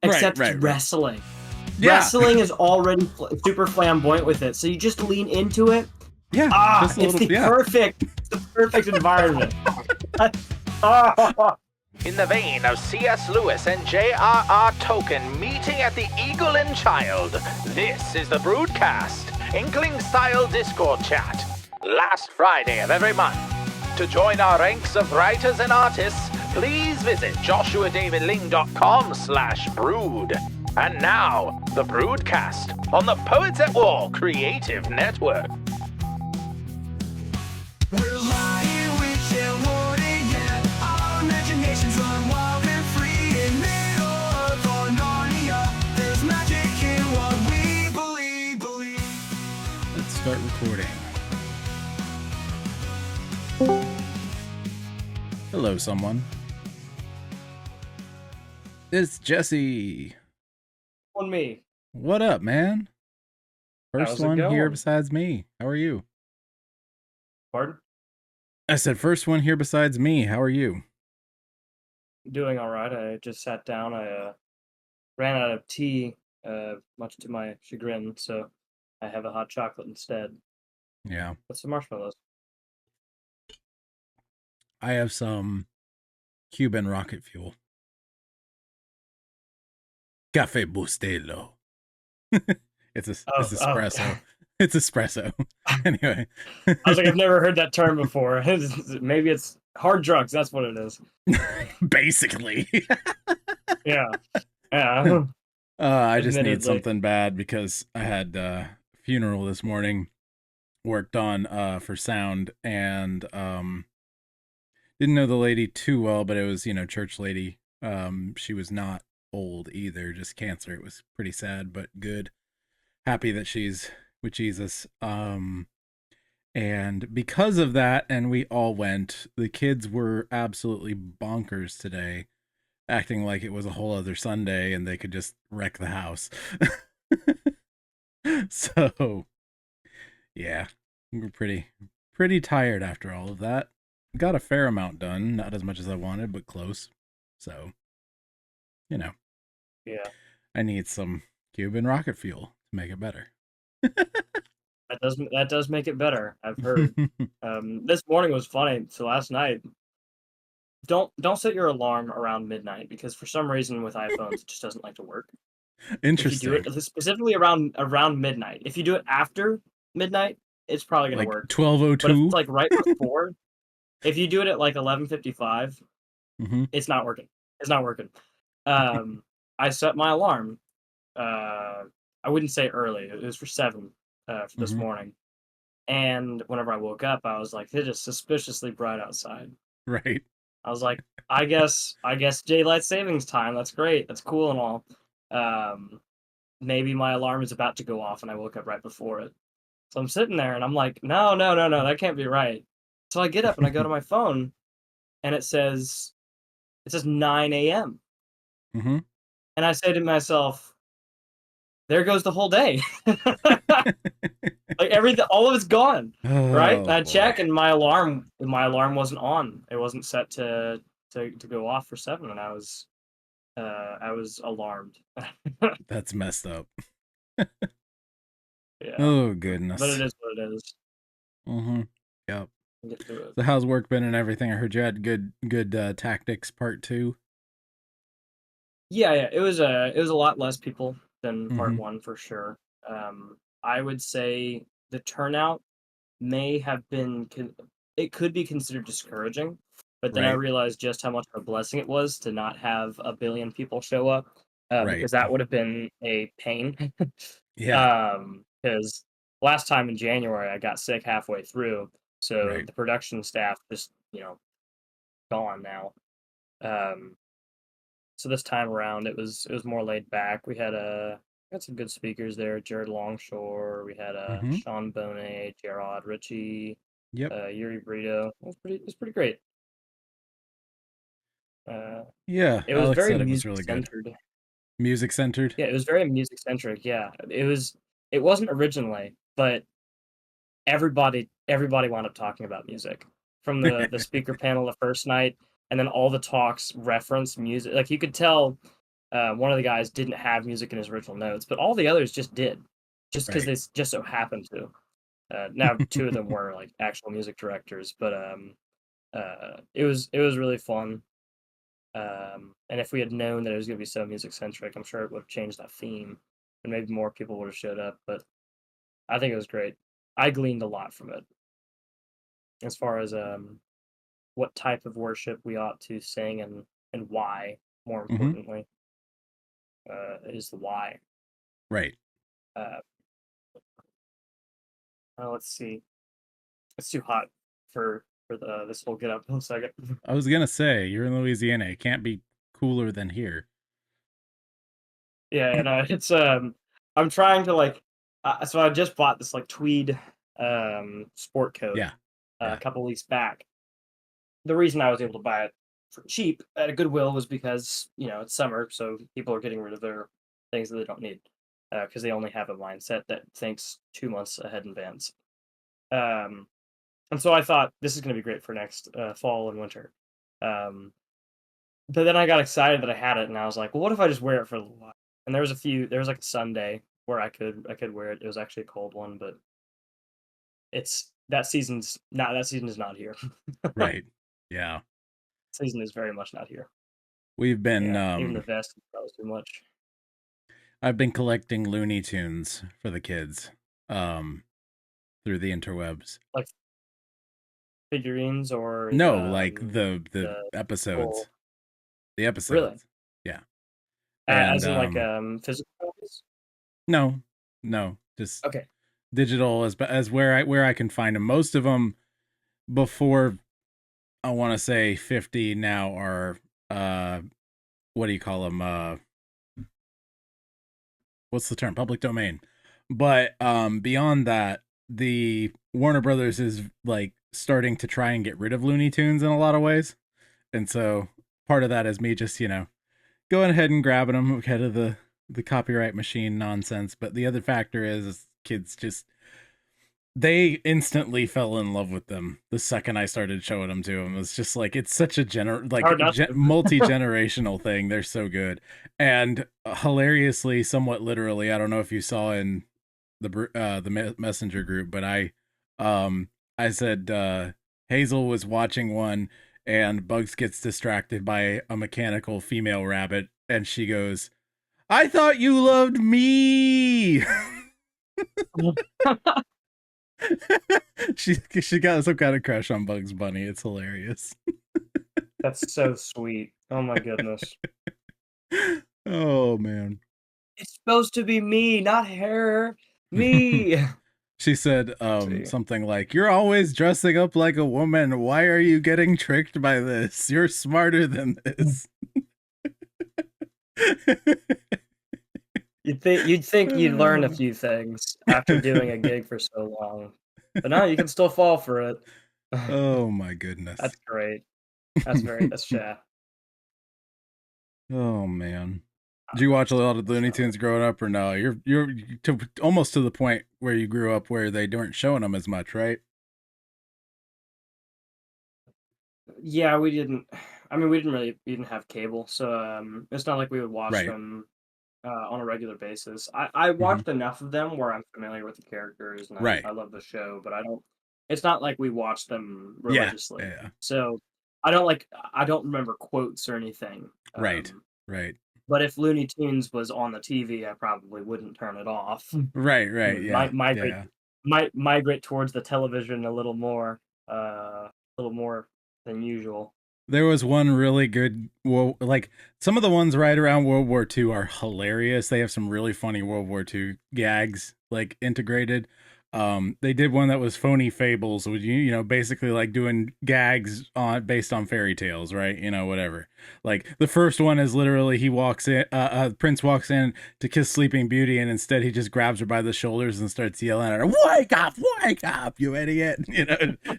except right. wrestling. Yeah. Wrestling is already super flamboyant with it, so you just lean into it. Yeah, It's the perfect environment. In the vein of C.S. Lewis and J.R.R. Tolkien meeting at the Eagle and Child, this is the Broodcast, Inkling-style Discord chat, last Friday of every month. To join our ranks of writers and artists, please visit joshuadavidling.com/brood. And now, the Broodcast on the Poets at War Creative Network. We're lying, witch and warning, yeah. Our imaginations run wild and free. In middle of our Narnia, there's magic in what we believe. Let's start recording. Hello, someone. It's Jesse. On me. What up, man? How's First it one here going? besides me. How are you? Pardon? I said first one here besides me. How are you? Doing all right. I just sat down. I ran out of tea, much to my chagrin, so I have a hot chocolate instead. Yeah. What's some marshmallows? I have some Cuban rocket fuel. Cafe Bustelo. It's espresso. It's espresso. Anyway. I was like, I've never heard that term before. Maybe it's hard drugs. That's what it is. Basically. Yeah. Yeah. I just need Admittedly. something bad because I had a funeral this morning, worked on for sound, and didn't know the lady too well, but it was, church lady. She was not old either, just cancer. It was pretty sad, but good. Happy that she's with Jesus. And because of that, and we all went, the kids were absolutely bonkers today, acting like it was a whole other Sunday and they could just wreck the house. So, yeah, we're pretty tired after all of that. Got a fair amount done, not as much as I wanted, but close. So, Yeah. I need some Cuban rocket fuel to make it better. That does make it better, I've heard. This morning was funny. So last night, don't set your alarm around midnight because for some reason with iPhones it just doesn't like to work. Interesting. If you do it specifically around midnight, if you do it after midnight, it's probably gonna Like work. 12:02. But if it's like right before, if you do it at like 11:55, it's not working. It's not working. I set my alarm. I wouldn't say early. It was for 7 for this morning. And whenever I woke up, I was like, it is suspiciously bright outside. Right. I was like, I guess daylight savings time. That's great. That's cool and all. Maybe my alarm is about to go off and I woke up right before it. So I'm sitting there and I'm like, no, that can't be right. So I get up and I go to my phone and it says 9 a.m. And I say to myself, there goes the whole day. Like everything, all of it's gone. Right? And I check and my alarm wasn't on. It wasn't set to go off for 7 and I was alarmed. That's messed up. Yeah. Oh goodness. But it is what it is. Yep. Get to it. So how's work been and everything? I heard you had good tactics part 2. Yeah. It was a lot less people than part 1 for sure. I would say the turnout may have been it could be considered discouraging, but then I realized just how much of a blessing it was to not have a billion people show up, because that would have been a pain. Yeah. Because last time in January I got sick halfway through, so the production staff just gone now. So this time around it was more laid back. We had some good speakers there. Jared Longshore. We had Sean Bonet, Gerard Ritchie, Yuri Brito. It was pretty great. Yeah, it was Alex very said it was music really good. centered. Music centered. Yeah, it was very music centric. Yeah, it wasn't originally, but everybody wound up talking about music from the speaker panel the first night, and then all the talks referenced music. Like you could tell. One of the guys didn't have music in his original notes, but all the others just did, just because Right. they just so happened to. Now, two of them were like actual music directors, but it was really fun. And if we had known that it was going to be so music centric, I'm sure it would have changed that theme, and maybe more people would have showed up. But I think it was great. I gleaned a lot from it as far as what type of worship we ought to sing and why. More Hmm. importantly, is the why. Right. Uh, let's see. It's too hot for the this whole get up in a second. I was gonna say, you're in Louisiana. It can't be cooler than here. Yeah, and it's I'm trying to like so I just bought this like tweed sport coat Yeah. a Yeah. couple weeks back. The reason I was able to buy it for cheap at a Goodwill was because, it's summer, so people are getting rid of their things that they don't need because they only have a mindset that thinks 2 months ahead in advance. Um, and so I thought this is going to be great for next fall and winter. Um, but then I got excited that I had it, and I was like, well, what if I just wear it for a little while? And there was like a Sunday where I could wear it. It was actually a cold one, but that season is not here. Right. Yeah. Season is very much not here. We've been Yeah, even the vest is probably too much. I've been collecting Looney Tunes for the kids through the interwebs. Like figurines or No, like the the episodes. full The really? episodes. Yeah. As And in like physical copies? no, no, just Okay. digital as where I can find them. Most of them before I want to say 50 now are what do you call them? What's the term? Public domain. But beyond that, the Warner Brothers is like starting to try and get rid of Looney Tunes in a lot of ways. And so part of that is me just, going ahead and grabbing them ahead of the copyright machine nonsense. But the other factor is kids just they instantly fell in love with them the second I started showing them to them. It's just like it's such a Hard not to. multi-generational thing. They're so good. And hilariously, somewhat literally, I don't know if you saw in the messenger group, but I said Hazel was watching one and Bugs gets distracted by a mechanical female rabbit and she goes, "I thought you loved me." she got some kind of crush on Bugs Bunny. It's hilarious. That's so sweet. Oh my goodness. Oh man. It's supposed to be me, not her. Me. She said See. something like, "You're always dressing up like a woman. Why are you getting tricked by this? You're smarter than this." You'd think you'd learn a few things after doing a gig for so long. But no, you can still fall for it. Oh my goodness. That's great. That's yeah. Oh man. Did you watch a lot of Looney Tunes growing up or no? You're almost to the point where you grew up where they weren't showing them as much, right? Yeah, we didn't. I mean, we didn't really even have cable, so it's not like we would watch Right. them on a regular basis. I Hmm. watched enough of them where I'm familiar with the characters and Right. I love the show, but I don't. It's not like we watch them Yeah. religiously, Yeah. so I don't remember quotes or anything. Right. Right. But if Looney Tunes was on the TV, I probably wouldn't turn it off. Right. Right. Might Yeah. migrate Yeah. migrate towards the television a little more than usual. There was one really good, well, like some of the ones right around World War II are hilarious. They have some really funny World War II gags like integrated. They did one that was phony fables, which basically like doing gags on based on fairy tales, right? Whatever. Like the first one is literally he walks in, Prince walks in to kiss Sleeping Beauty, and instead he just grabs her by the shoulders and starts yelling at her, wake up, you idiot!"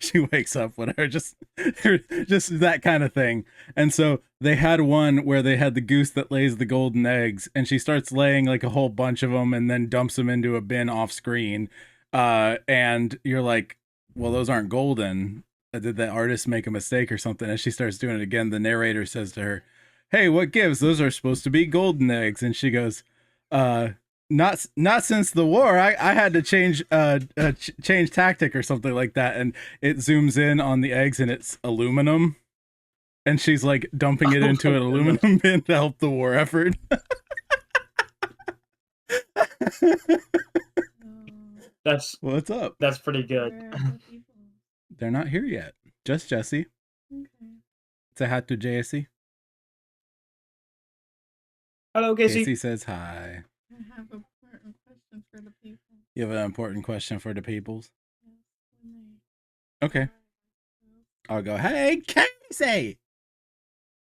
She wakes up, whatever, just that kind of thing. And so they had one where they had the goose that lays the golden eggs, and she starts laying like a whole bunch of them, and then dumps them into a bin off screen. And you're like, well, those aren't golden. Did the artist make a mistake or something? As she starts doing it again, the narrator says to her, "Hey, what gives? Those are supposed to be golden eggs." And she goes, not since the war. I had to change tactic or something like that." And it zooms in on the eggs, and it's aluminum. And she's like dumping it into an aluminum bin to help the war effort. What's up? That's pretty good. They're not here yet. Just Jesse. Okay. Say hi to Jesse. Hello, Casey. Casey says hi. I have an important question for the people. You have an important question for the peoples? Yes, when they Okay. I'll go, "Hey, Casey!"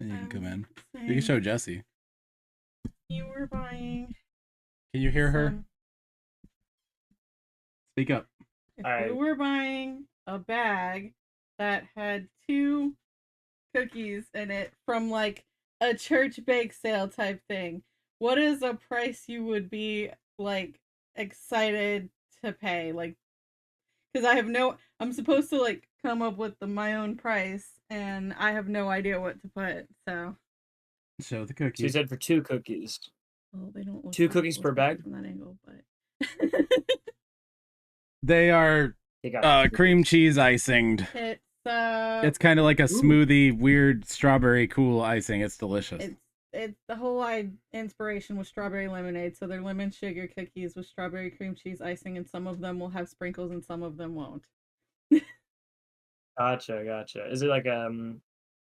And you can come in. You can show Jesse. You were buying. Can you hear her? Speak up. If you were buying a bag that had 2 cookies in it from like a church bake sale type thing, what is a price you would be like excited to pay? Like, because I'm supposed to like come up with my own price, and I have no idea what to put. So show the cookies. She said for 2 cookies. Well, they don't look 2 cookies per bag from that angle, but they are cream cheese icinged. It's kind of like a smoothie, weird strawberry cool icing. It's delicious. It's the whole inspiration was strawberry lemonade, so they're lemon sugar cookies with strawberry cream cheese icing, and some of them will have sprinkles and some of them won't. Gotcha. Is it like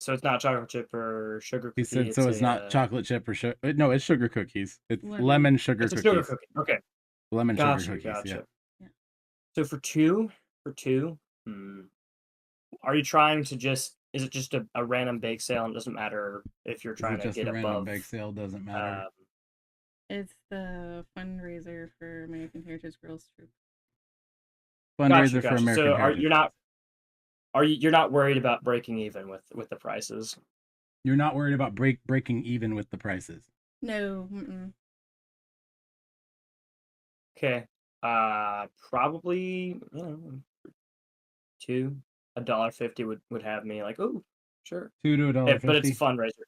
so it's not chocolate chip or sugar cookie? He said so. It's not chocolate chip or sugar. No, it's sugar cookies. It's lemon sugar cookies. Sugar cookie. Okay. Lemon sugar cookies. Gotcha. Yeah. So for two, are you trying to just? Is it just a random bake sale? And it doesn't matter if you're trying to get above. Random bake sale doesn't matter. It's the fundraiser for American Heritage Girls Troop. Fundraiser for American Heritage. So you're not worried about breaking even with the prices? You're not worried about breaking even with the prices? No. Mm-mm. Okay. Probably $1.50 would have me like, oh, sure. $2 to $1.50. But it's a fundraiser.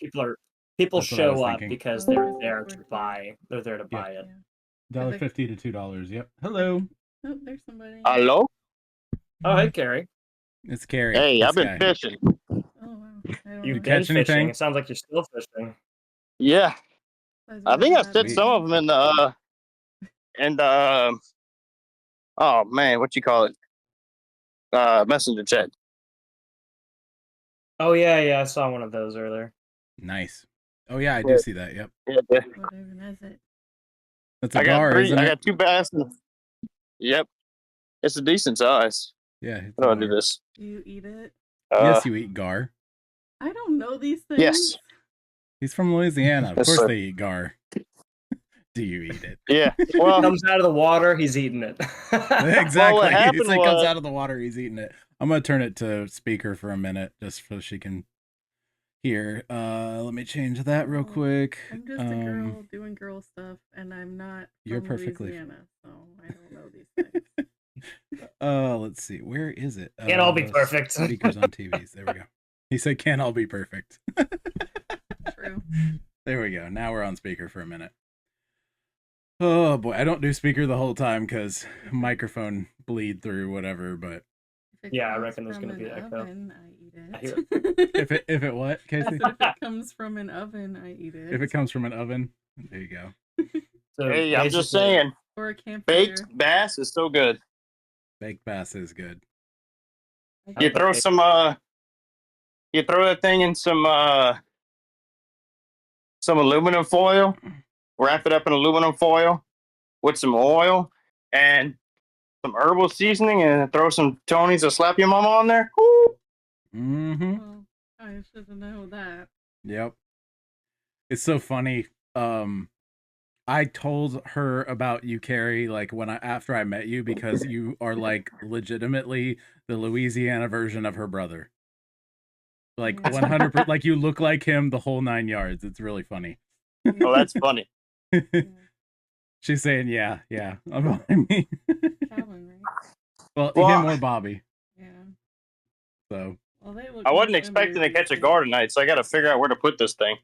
People show up because they're there to buy. They're there to buy it. $1.50 to $2. Yep. Hello. Oh, there's somebody. Hello. Oh, hey, Carrie. It's Carrie. Hey, I've been fishing. Oh wow. You've been catch anything? Fishing. It sounds like you're still fishing. Yeah. I think I said some of them in the oh man, what you call it? Messenger chat. Oh yeah, I saw one of those earlier. Nice. Oh yeah, I do see that. Yep. Yeah. What even is it? That's a gar, isn't it? I got 2 bass. Yep. It's a decent size. Yeah. How do I do this? Do you eat it? Yes, you eat gar. I don't know these things. Yes. He's from Louisiana. Of course they eat gar. Do you eat it? Yeah. Well, it comes out of the water, he's eating it. Exactly. Well, what happened it comes out of the water, he's eating it. I'm gonna turn it to speaker for a minute just so she can hear. Let me change that real quick. I'm just a girl doing girl stuff, and I'm not You're from perfectly Louisiana, so I don't know these things. Let's see. Where is it? Can't all be perfect. Speakers on TVs. There we go. He said can't all be perfect. True. There we go. Now we're on speaker for a minute. Oh boy, I don't do speaker the whole time because microphone bleed through whatever, but yeah, I reckon there's gonna be echo. Oven, I eat it. I hear it. if it what, Casey? If it comes from an oven, I eat it. If it comes from an oven, there you go. So hey, I'm just saying. Or a campfire. Baked bass is so good. Baked bass is good. You throw some you throw that thing in some aluminum foil, wrap it up in aluminum foil with some oil and some herbal seasoning, and throw some Tony's or slap your mama on there. Woo! Mm-hmm. Well, I should know that. Yep. It's so funny. I told her about you, Carrie, like after I met you, because you are like legitimately the Louisiana version of her brother. Like 100%, like you look like him the whole 9 yards. It's really funny. Oh, that's funny. She's saying, yeah. I mean, Calvin, right? well, him or Bobby. Yeah. So. Well, they look I wasn't expecting to catch a gar tonight, so I got to figure out where to put this thing.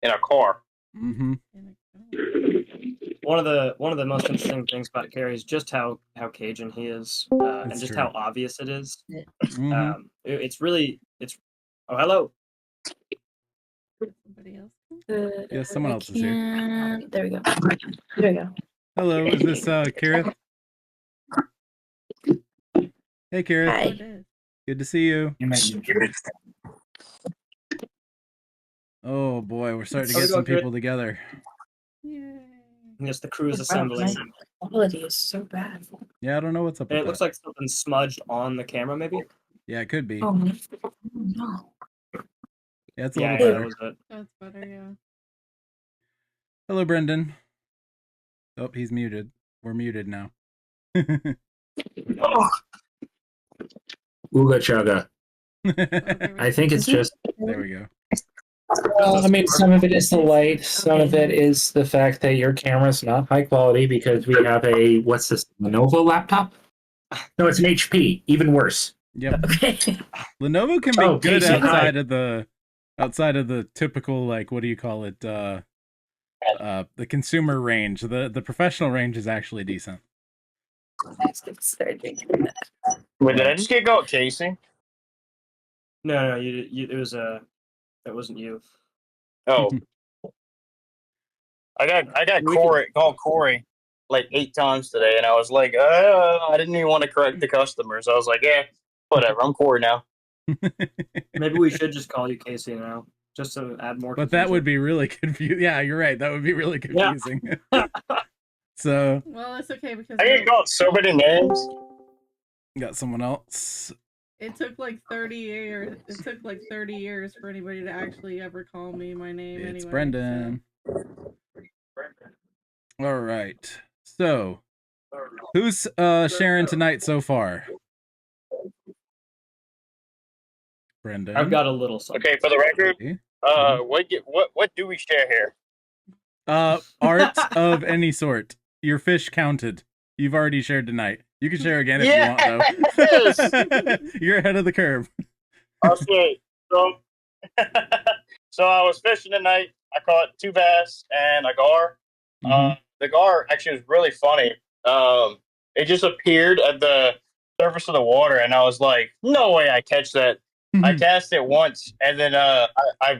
in a car. Mm-hmm. One of the most interesting things about Carrie is just how Cajun he is, and It's just true. how obvious it is. Mm-hmm. It's really it's. Oh, hello. Somebody else. Yeah, someone else is here. There we go. There we go. Hello, is this Kareth? Hey, Kareth. Hi. It is. Good to see you. Oh boy, we're starting to How we get some doing, Kareth? people together. Yay. Yes, the crew is My assembling. quality is so bad. Yeah, I don't know what's up And with it looks that. like something smudged on the camera, maybe. Yeah, it could be. Oh no. Yeah, it's a Yeah, little that better. was it. That's better, yeah. Hello, Brendan. Oh, he's muted. We're muted now. Oh. Ooga chugga. Oh, there we I go. think it's just. There we go. I mean, some of it is the light. Some of it is the fact that your camera's not high quality because we have a what's this Lenovo laptop? No, it's an HP. Even worse. Yep. Okay. Lenovo can be Oh, good Casey, hi. outside of the typical, like, what do you call it? The consumer range. The professional range is actually decent. Wait, did I just get called Casey? No, you it was it wasn't you. Oh, I got We can- called Corey like 8 times today, and I was like, I didn't even want to correct the customers. I was like, yeah, whatever. I'm Corey now. Maybe we should just call you Casey now, just to add more. But that would be really confusing. Yeah, you're right. That would be really Yeah. confusing. So, Well, it's okay because I get called so many names. got someone else. it took like 30 years. It took like 30 years for anybody to actually ever call me my name. It's anyway, Brendan. All right. So, who's sharing tonight so far? Brendan. I've got a little something. Okay, for the record, Okay. what do we share here? Art of any sort. Your fish counted. You've already shared tonight. You can share again if you want, though. You're ahead of the curve. Okay, so so I was fishing tonight. I caught 2 bass and a gar. Mhm. The gar actually was really funny. It just appeared at the surface of the water, and I was like, "No way, I catch that." I cast it once, and then I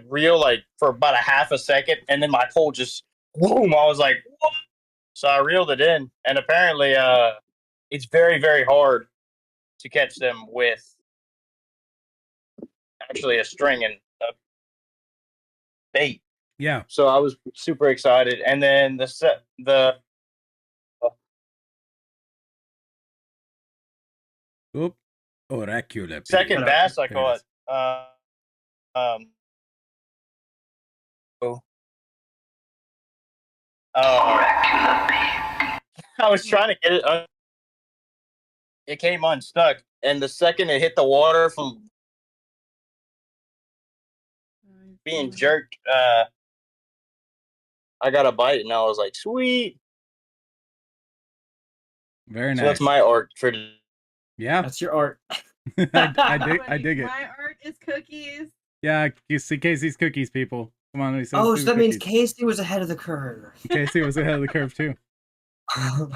reel like for about a half a second, and then my pole just boom. I was like, "What?" So I reeled it in, and apparently, it's very, very hard to catch them with actually a string and a bait. Yeah. So I was super excited, and then the Oop. Oracular. second bass I There it caught. Um, oh, I was trying to get it. It came unstuck, and the second it hit the water from being jerked, I got a bite, and I was like, "Sweet." Very nice. So that's my art for. Yeah. That's your art. I dig it. My art is cookies. Yeah, you see Casey's cookies, people. Come on, let me see. Oh, see so the that means cookies. Casey was ahead of the curve. Casey was ahead of the curve too. Oh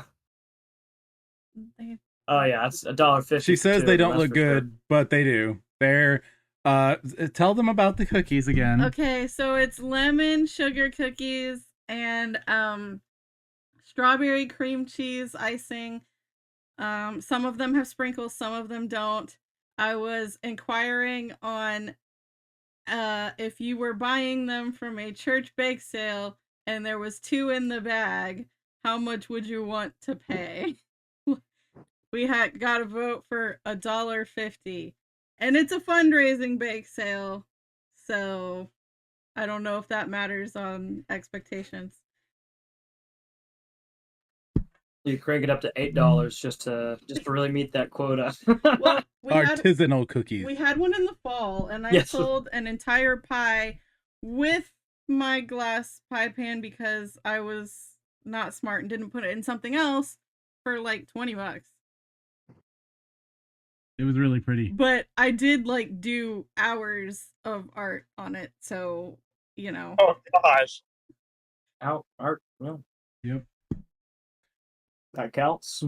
yeah, it's $1.50. She says too, they don't that's look for sure. good, but they do. They're tell them about the cookies again. Okay, so it's lemon sugar cookies and strawberry cream cheese icing. Some of them have sprinkles, some of them don't. I was inquiring on if you were buying them from a church bake sale and there was 2 in the bag, how much would you want to pay? We had got a vote for $1.50, and it's a fundraising bake sale, so I don't know if that matters on expectations. You crank it up to $8 just to really meet that quota. Well, Artisanal cookies. we had one in the fall, and I Yes. sold an entire pie with my glass pie pan because I was not smart and didn't put it in something else for like $20. It was really pretty. But I did like do hours of art on it, so you know. Oh gosh. Out art. Yeah, Yep. that counts.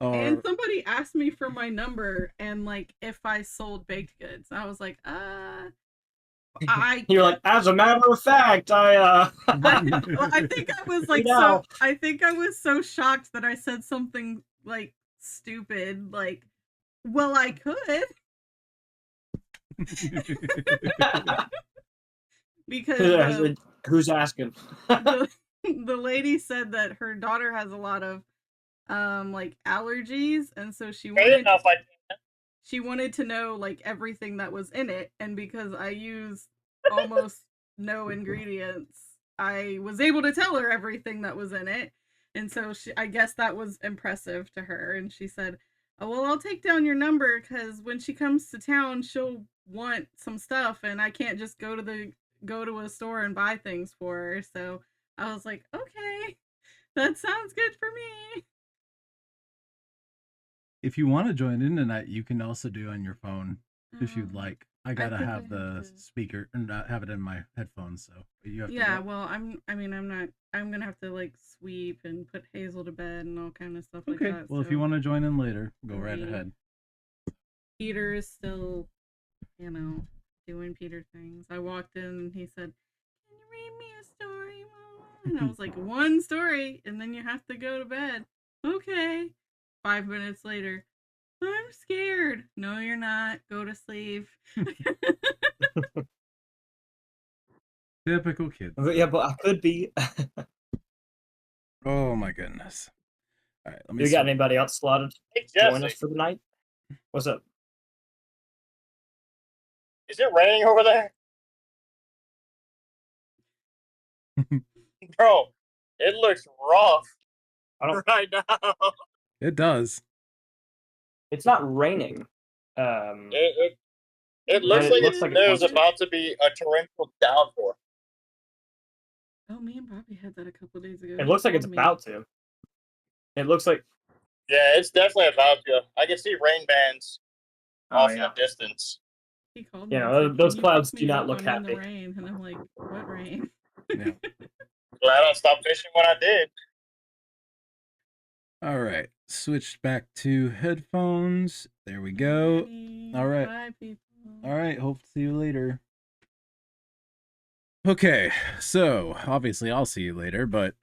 And Or somebody asked me for my number and like if I sold baked goods. I was like, I You're like, as a matter of fact, I think I was like now. I think I was so shocked that I said something like stupid, like, well, I could. Because Who's asking? the lady said that her daughter has a lot of like allergies, and so she wanted to know like everything that was in it, and because I use almost no ingredients, I was able to tell her everything that was in it. And so I guess that was impressive to her, and she said, "Oh, well, I'll take down your number because when she comes to town, she'll want some stuff, and I can't just go to a store and buy things for her." So I was like, "Okay, that sounds good for me." if you want to join in tonight, you can also do on your phone if you'd like. I gotta think I have have the to- speaker and not have it in my headphones, so you have to. Yeah, well, I'm gonna have to like sweep and put Hazel to bed and all kind of stuff like Okay. that. Well, if you so want to join in later, go right Great. ahead. Peter is still, doing Peter things. I walked in and he said, "Can you read me a story, Mama?" And I was like, "One story, and then you have to go to bed." Okay. 5 minutes later, "I'm scared." "No, you're not. Go to sleep." Typical kids. Yeah, but I could be. Oh my goodness. All right, let me You got see. anybody else slotted Hey to join us Jesse, for the night? What's up? is it raining over there? Bro, it looks rough I don't. right now. It does. It's not raining. It But looks it like looks like it there's wants to. about to be a torrential downpour. Oh, me and Bobby had that a couple days ago. It looks like it's about to. It looks like. Yeah, it's definitely about to. I can see rain bands Oh off in yeah. the distance. He called You me. know, And said, those "Can you clouds pick do me not up? look I'm in the happy. rain." And I'm like, "What rain?" Yeah. Glad I stopped fishing when I did. All right. Switched back to headphones. There we go. Alrighty. All right. Bye, people. All right. Hope to see you later. Okay. So obviously I'll see you later, but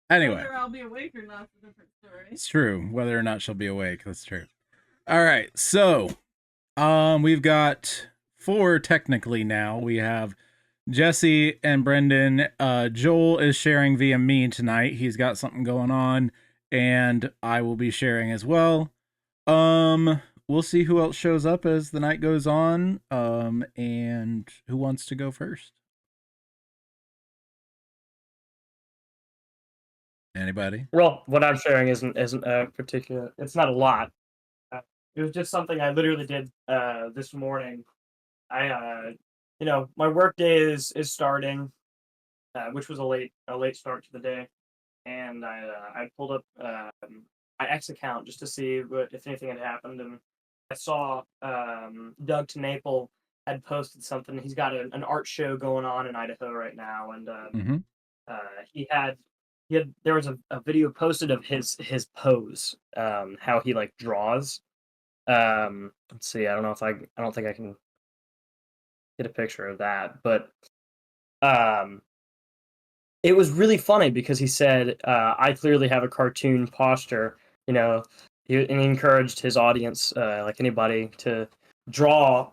Anyway. Whether I'll be awake or not is a different story. It's true. Whether or not she'll be awake, that's true. All right. So, we've got 4 technically now. We have Jesse and Brendan. Joel is sharing via me tonight. He's got something going on, and I will be sharing as well. We'll see who else shows up as the night goes on. And who wants to go first? Anybody? Well, what I'm sharing isn't particular. It's not a lot. It was just something I literally did this morning. I my work day is starting, which was a late start to the day, and I pulled up my X account just to see if anything had happened, and I saw Doug TeNapel had posted something. He's got an art show going on in Idaho right now, and Mm-hmm. he had there was a video posted of his pose, how he like draws. Let's see. I don't think I can get a picture of that, but it was really funny because he said, "I clearly have a cartoon posture." And he encouraged his audience, like anybody, to draw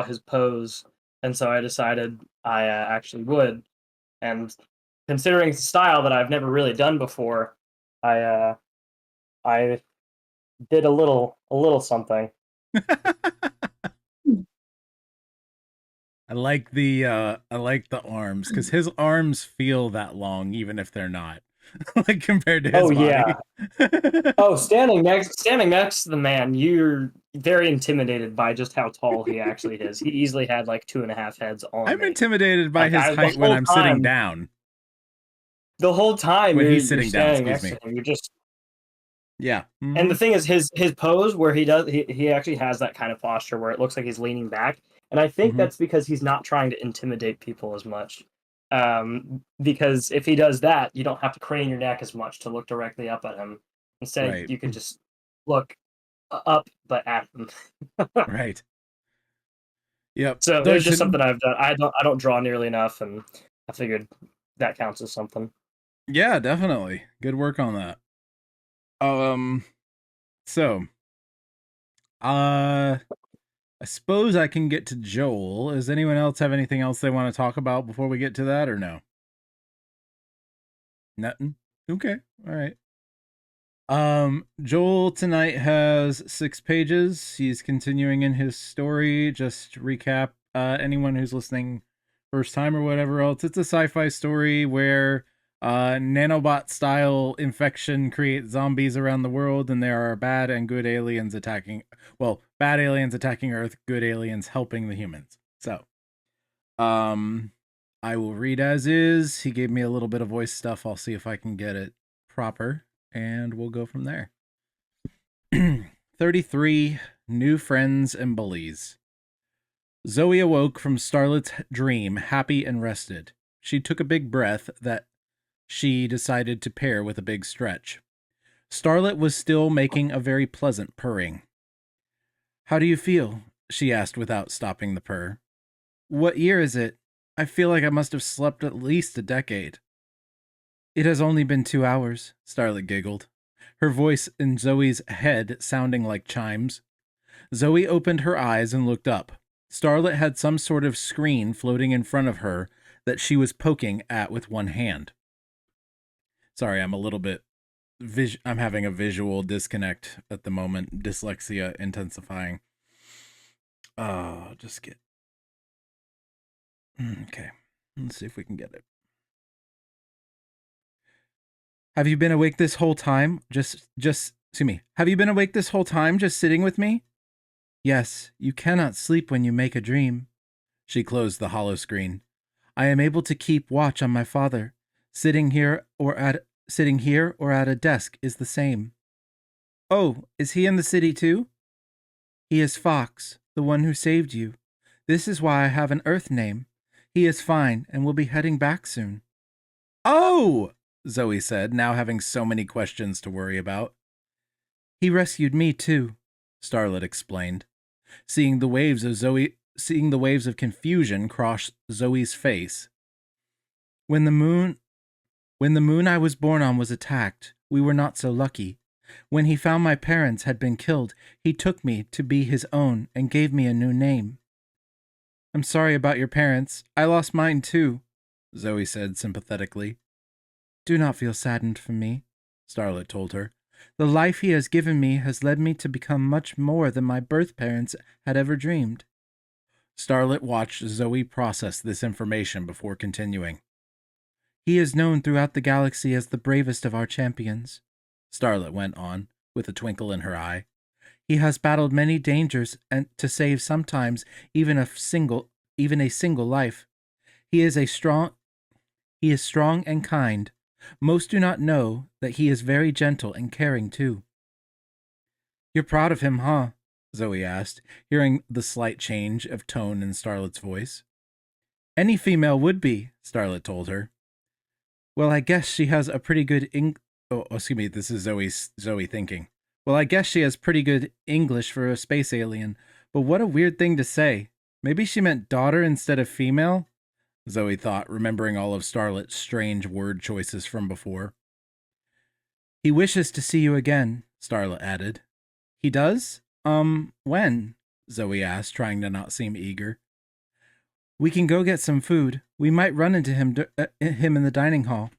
his pose. And so I decided I actually would. And considering it's a style that I've never really done before, I did a little something. I like the arms because his arms feel that long even if they're not, like compared to his Oh body. yeah. Oh, standing next to the man, you're very intimidated by just how tall he actually is. He easily had like 2.5 heads on I'm me. intimidated by Like, his the height when whole I'm sitting time- down. The whole time When you're, he's you're sitting down, standing excuse next to him, you're just. Yeah. And the thing is, his pose where he actually has that kind of posture where it looks like he's leaning back. And I think Mhm. that's because he's not trying to intimidate people as much. Because if he does that, you don't have to crane your neck as much to look directly up at him. Instead, Right. you can just look up, but at him. Right. Yep. So it Though was just something I've done. I don't draw nearly enough, and I figured that counts as something. Yeah, definitely. Good work on that. So, I suppose I can get to Joel. Does anyone else have anything else they want to talk about before we get to that, or no? Nothing. Okay. All right. Joel tonight has 6 pages. He's continuing in his story. Just recap, anyone who's listening first time or whatever else. It's a sci-fi story where nanobot style infection creates zombies around the world, and there are bad and good aliens attacking, well, bad aliens attacking Earth, good aliens helping the humans. So, I will read as is. He gave me a little bit of voice stuff. I'll see if I can get it proper, and we'll go from there. 33 New Friends and Bullies. Zoe awoke from Starlet's dream, happy and rested. She took a big breath that she decided to pair with a big stretch. Starlet was still making a very pleasant purring. "How do you feel?" she asked without stopping the purr. "What year is it? I feel like I must have slept at least a decade." "It has only been 2 hours," Starlet giggled, her voice in Zoe's head sounding like chimes. Zoe opened her eyes and looked up. Starlet had some sort of screen floating in front of her that she was poking at with one hand. Sorry, I'm a little bit I'm having a visual disconnect at the moment. Dyslexia intensifying. Just get. Okay. Let's see if we can get it. "Have you been awake this whole time? Excuse me. Have you been awake this whole time just sitting with me?" "Yes, you cannot sleep when you make a dream." She closed the hollow screen. "I am able to keep watch on my father. Sitting here or at a desk is the same." "Oh, is he in the city too?" "He is Fox, the one who saved you. This is why I have an Earth name. He is fine and will be heading back soon." "Oh!" Zoe said, now having so many questions to worry about. "He rescued me too," Starlet explained. Seeing the waves of confusion cross Zoe's face. When the moon I was born on was attacked, we were not so lucky. When he found my parents had been killed, he took me to be his own and gave me a new name." "I'm sorry about your parents. I lost mine too," Zoe said sympathetically. "Do not feel saddened for me," Starlet told her. "The life he has given me has led me to become much more than my birth parents had ever dreamed." Starlet watched Zoe process this information before continuing. "He is known throughout the galaxy as the bravest of our champions," Starlet went on, with a twinkle in her eye. "He has battled many dangers and to save sometimes even a single life. He is strong and kind. Most do not know that he is very gentle and caring too." "You're proud of him, huh?" Zoe asked, hearing the slight change of tone in Starlet's voice. "Any female would be," Starlet told her. "Well, I guess she has a pretty good excuse me, this is Zoe thinking. "Well, I guess she has pretty good English for a space alien, but what a weird thing to say. Maybe she meant daughter instead of female?" Zoe thought, remembering all of Starlet's strange word choices from before. "He wishes to see you again," Starlet added. "He does? When?" Zoe asked, trying to not seem eager. "We can go get some food. We might run into him in the dining hall."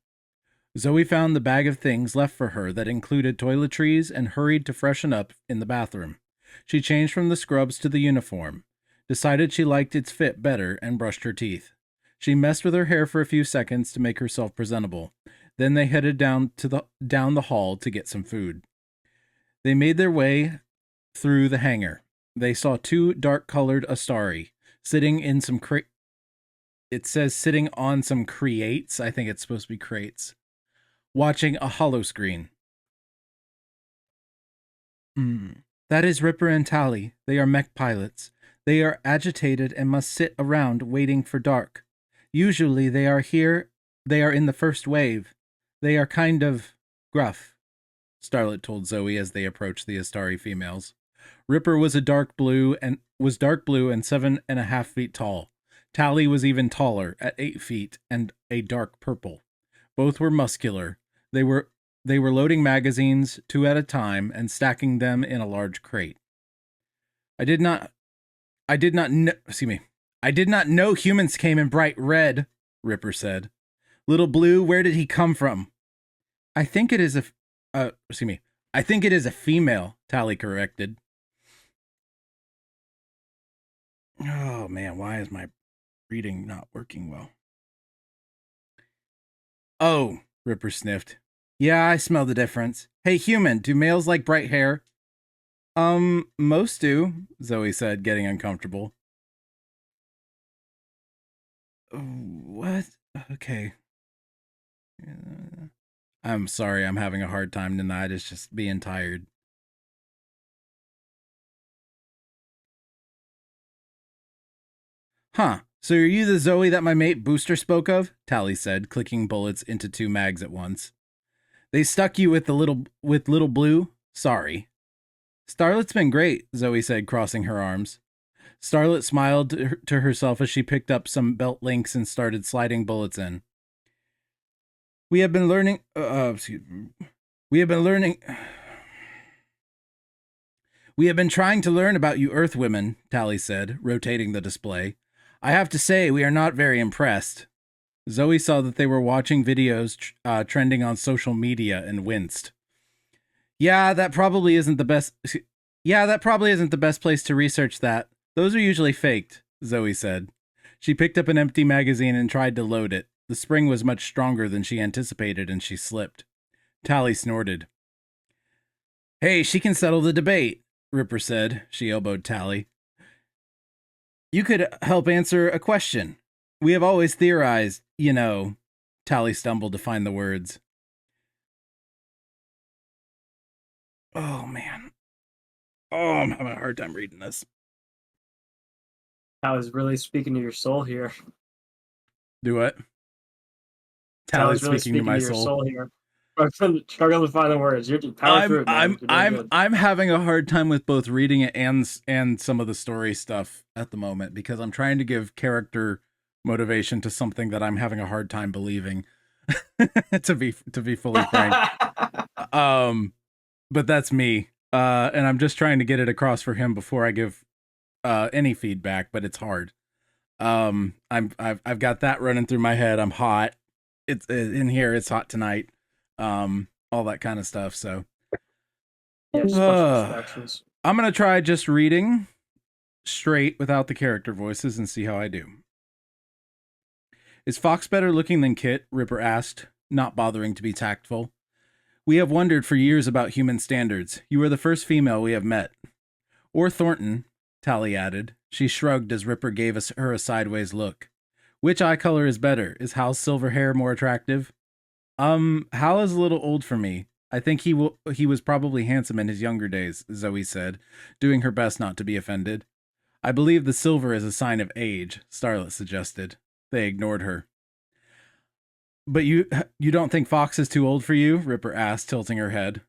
Zoe found the bag of things left for her that included toiletries and hurried to freshen up in the bathroom. She changed from the scrubs to the uniform, decided she liked its fit better, and brushed her teeth. She messed with her hair for a few seconds to make herself presentable. Then they headed down the hall to get some food. They made their way through the hangar. They saw 2 dark-colored Astari sitting in some it says sitting on some creates. I think it's supposed to be crates. Watching a hollow screen. That is Ripper and Tally. They are mech pilots. They are agitated and must sit around waiting for dark. Usually they are in the first wave. They are kind of gruff, Starlet told Zoe as they approached the Astari females. Ripper was dark blue and 7.5 feet tall. Tally was even taller at 8 feet and a dark purple. Both were muscular. They were loading magazines 2 at a time and stacking them in a large crate. I did not know humans came in bright red, Ripper said. Little Blue, where did he come from? I think it is a female, Tally corrected. Oh man, why is my reading not working well? Oh, Ripper sniffed. Yeah, I smell the difference. Hey, human, do males like bright hair? Most do, Zoe said, getting uncomfortable. What? Okay. I'm sorry, I'm having a hard time tonight. It's just being tired. Huh. So are you the Zoe that my mate Booster spoke of? Tally said, clicking bullets into 2 mags at once. They stuck you with little Blue? Sorry. Starlet's been great, Zoe said, crossing her arms. Starlet smiled to herself as she picked up some belt links and started sliding bullets in. We have been learning. We have been trying to learn about you Earth women, Tally said, rotating the display. I have to say, we are not very impressed. Zoe saw that they were watching videos trending on social media and winced. Yeah, that probably isn't the best place to research that. Those are usually faked, Zoe said. She picked up an empty magazine and tried to load it. The spring was much stronger than she anticipated, and she slipped. Tally snorted. Hey, she can settle the debate, Ripper said. She elbowed Tally. You could help answer a question. We have always theorized, you know. Tally stumbled to find the words. Oh, man. Oh, I'm having a hard time reading this. I was really speaking to your soul here. Do what? Tally's Tally's really speaking to my soul. here. I'm struggling to find the words. You're power through it, man. You're doing good. I'm having a hard time with both reading it and some of the story stuff at the moment because I'm trying to give character motivation to something that I'm having a hard time believing. to be fully frank. But that's me. And I'm just trying to get it across for him before I give any feedback, but it's hard. I've got that running through my head. I'm hot. It's in here. It's hot tonight. All that kind of stuff. So Yeah, just a bunch of distractions. I'm gonna try just reading straight without the character voices and see how I do. Is Fox better looking than Kit? Ripper asked, not bothering to be tactful. We have wondered for years about human standards. You are the first female we have met. Or Thornton, Tally added. She shrugged as Ripper gave her a sideways look. Which eye color is better? Is Hal's silver hair more attractive? Hal is a little old for me. I think he was probably handsome in his younger days, Zoe said, doing her best not to be offended. I believe the silver is a sign of age, Starlet suggested. They ignored her. But you don't think Fox is too old for you? Ripper asked, tilting her head.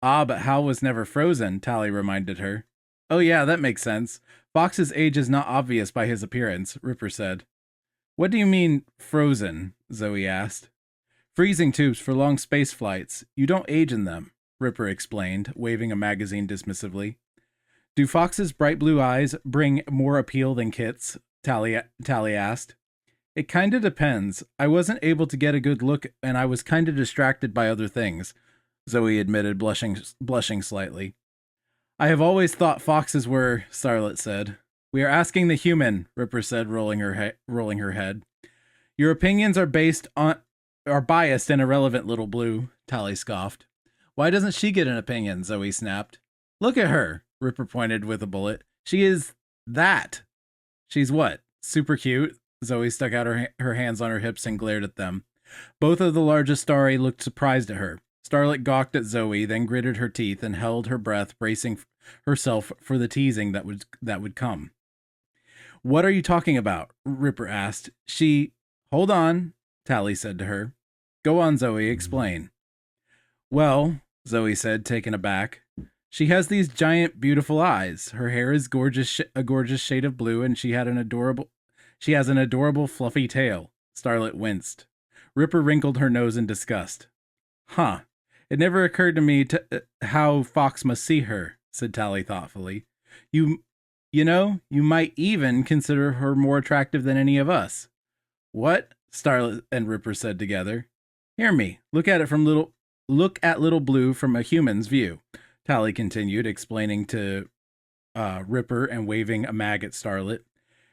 Ah, but Hal was never frozen, Tally reminded her. Oh yeah, that makes sense. Fox's age is not obvious by his appearance, Ripper said. What do you mean, frozen? Zoe asked. Freezing tubes for long space flights. You don't age in them, Ripper explained, waving a magazine dismissively. Do Fox's bright blue eyes bring more appeal than Kit's? Tally asked. It kinda depends. I wasn't able to get a good look, and I was kinda distracted by other things, Zoe admitted, blushing slightly. I have always thought foxes were, Starlet said. We are asking the human, Ripper said, rolling her head. Your opinions are biased and irrelevant, Little Blue, Tally scoffed. Why doesn't she get an opinion? Zoe snapped. Look at her, Ripper pointed with a bullet. She is that. She's what? Super cute? Zoe stuck out her hands on her hips and glared at them. Both of the largest Starry looked surprised at her. Starlet gawked at Zoe, then gritted her teeth and held her breath, bracing herself for the teasing that would come. What are you talking about? Ripper asked. Hold on, Tally said to her. Go on, Zoe, explain. Well, Zoe said, taken aback, she has these giant, beautiful eyes. Her hair is a gorgeous shade of blue, and she has an adorable, fluffy tail. Starlet winced. Ripper wrinkled her nose in disgust. Huh. It never occurred to me how Fox must see her, said Tally thoughtfully. You you might even consider her more attractive than any of us. What? Starlet and Ripper said together. Hear me. Look at little Blue from a human's view, Tally continued, explaining to Ripper and waving a mag at Starlet.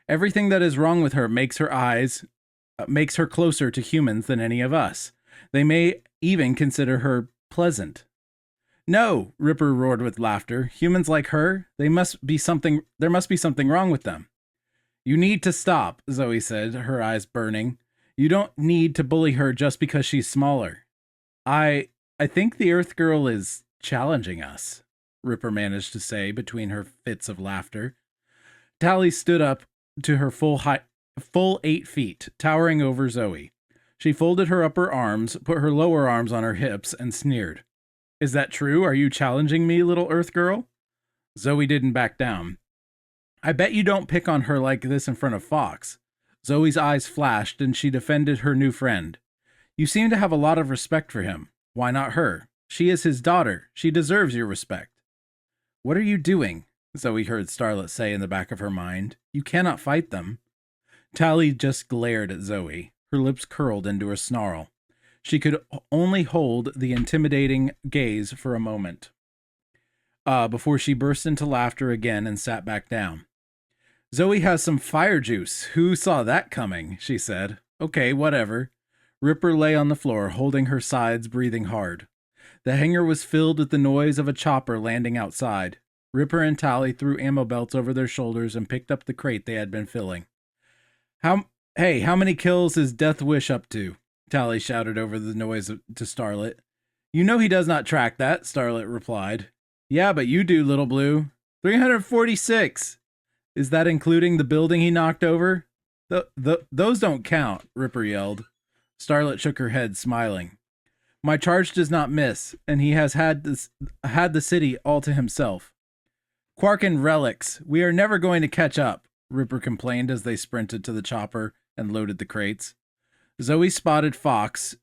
Everything that is wrong with her makes her closer to humans than any of us. They may even consider her pleasant. No, Ripper roared with laughter. Humans like her, there must be something wrong with them. You need to stop, Zoe said, her eyes burning. You don't need to bully her just because she's smaller. I think the Earth Girl is challenging us, Ripper managed to say between her fits of laughter. Tally stood up to her full 8 feet, towering over Zoe. She folded her upper arms, put her lower arms on her hips, and sneered. Is that true? Are you challenging me, little Earth Girl? Zoe didn't back down. I bet you don't pick on her like this in front of Fox. Zoe's eyes flashed, and she defended her new friend. You seem to have a lot of respect for him. Why not her? She is his daughter. She deserves your respect. What are you doing? Zoe heard Starlet say in the back of her mind. You cannot fight them. Tally just glared at Zoe. Her lips curled into a snarl. She could only hold the intimidating gaze for a moment, before she burst into laughter again and sat back down. Zoe has some fire juice. Who saw that coming? She said. Okay, whatever. Ripper lay on the floor, holding her sides, breathing hard. The hangar was filled with the noise of a chopper landing outside. Ripper and Tally threw ammo belts over their shoulders and picked up the crate they had been filling. How many kills is Death Wish up to? Tally shouted over the noise to Starlet. You know he does not track that, Starlet replied. Yeah, but you do, little Blue. 346. Is that including the building he knocked over? Those don't count, Ripper yelled. Starlet shook her head, smiling. My charge does not miss, and he has had the city all to himself. Quarkin relics, we are never going to catch up, Ripper complained as they sprinted to the chopper and loaded the crates. Zoe spotted Fox.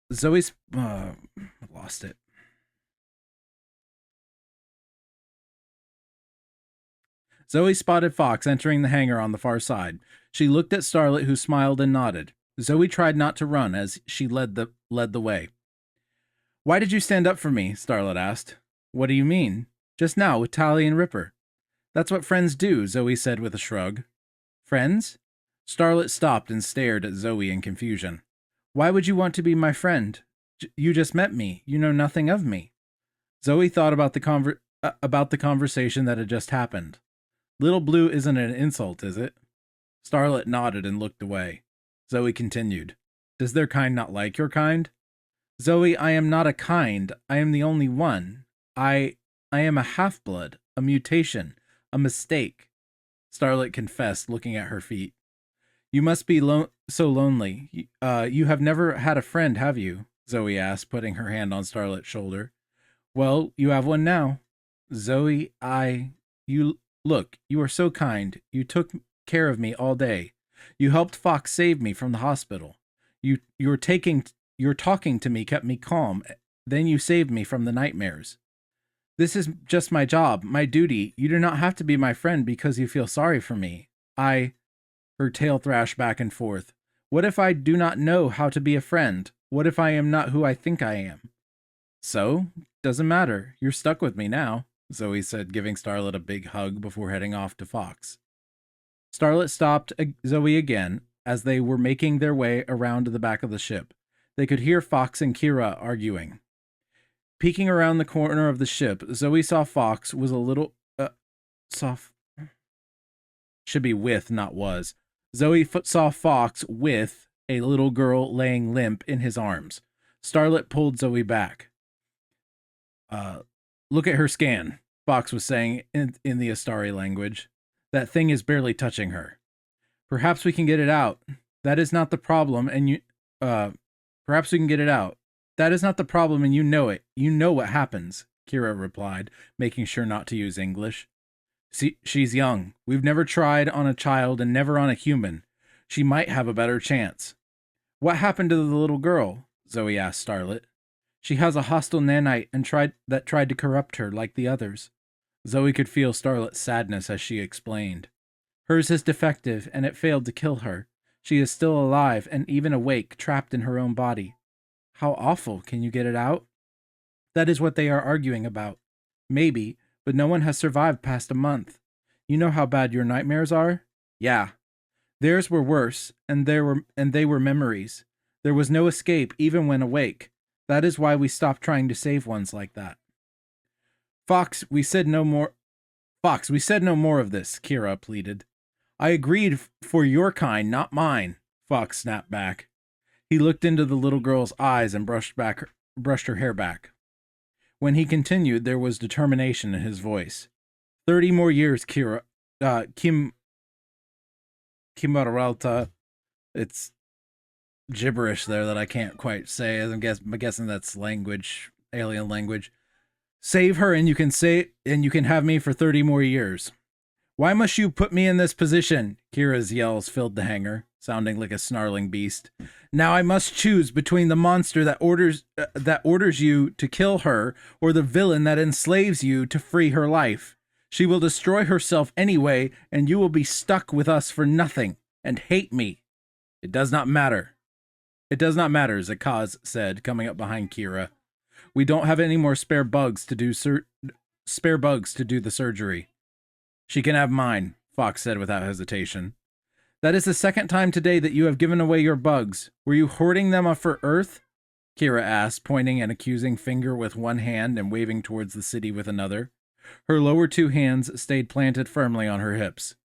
Lost it. Zoe spotted Fox entering the hangar on the far side. She looked at Starlet, who smiled and nodded. Zoe tried not to run as she led the way. Why did you stand up for me? Starlet asked. What do you mean? Just now, with Tally and Ripper. That's what friends do, Zoe said with a shrug. Friends? Starlet stopped and stared at Zoe in confusion. Why would you want to be my friend? You just met me. You know nothing of me. Zoe thought about the conversation that had just happened. Little Blue isn't an insult, is it? Starlet nodded and looked away. Zoe continued. Does their kind not like your kind? Zoe, I am not a kind. I am the only one. I am a half-blood, a mutation, a mistake. Starlet confessed, looking at her feet. You must be so lonely. You have never had a friend, have you? Zoe asked, putting her hand on Starlet's shoulder. Well, you have one now. Zoe, look, you are so kind. You took care of me all day. You helped Fox save me from the hospital. Your talking to me kept me calm. Then you saved me from the nightmares. This is just my job, my duty. You do not have to be my friend because you feel sorry for me. Her tail thrashed back and forth. What if I do not know how to be a friend? What if I am not who I think I am? So, doesn't matter. You're stuck with me now, Zoe said, giving Starlet a big hug before heading off to Fox. Starlet stopped Zoe again as they were making their way around to the back of the ship. They could hear Fox and Kira arguing. Peeking around the corner of the ship, Zoe saw Fox was a little soft. Should be with, not was. Zoe saw Fox with a little girl laying limp in his arms. Starlet pulled Zoe back. Look at her scan, Fox was saying in the Astari language. That thing is barely touching her. Perhaps we can get it out. That is not the problem, and perhaps we can get it out. That is not the problem, and you know it. You know what happens, Kira replied, making sure not to use English. See, she's young. We've never tried on a child and never on a human. She might have a better chance. What happened to the little girl? Zoe asked Starlet. She has a hostile nanite and tried to corrupt her like the others. Zoe could feel Starlet's sadness as she explained. Hers is defective, and it failed to kill her. She is still alive and even awake, trapped in her own body. How awful. Can you get it out? That is what they are arguing about. Maybe, but no one has survived past a month. You know how bad your nightmares are? Yeah. Theirs were worse, and they were memories. There was no escape even when awake. That is why we stopped trying to save ones like that. Fox, we said no more of this, Kira pleaded. I agreed for your kind, not mine, Fox snapped back. He looked into the little girl's eyes and brushed her hair back. When he continued, there was determination in his voice. 30 more years, Kira. Kimaralta. It's gibberish there that I can't quite say. I'm guessing that's language, alien language. Save her and you can have me for 30 more years. Why must you put me in this position? Kira's yells filled the hangar, sounding like a snarling beast. Now I must choose between the monster that orders you to kill her or the villain that enslaves you to free her life. She will destroy herself anyway, and you will be stuck with us for nothing and hate me. It does not matter. It does not matter, Zakaz said, coming up behind Kira. We don't have any more spare bugs to do the surgery. She can have mine, Fox said without hesitation. That is the second time today that you have given away your bugs. Were you hoarding them for Earth? Kira asked, pointing an accusing finger with one hand and waving towards the city with another. Her lower two hands stayed planted firmly on her hips.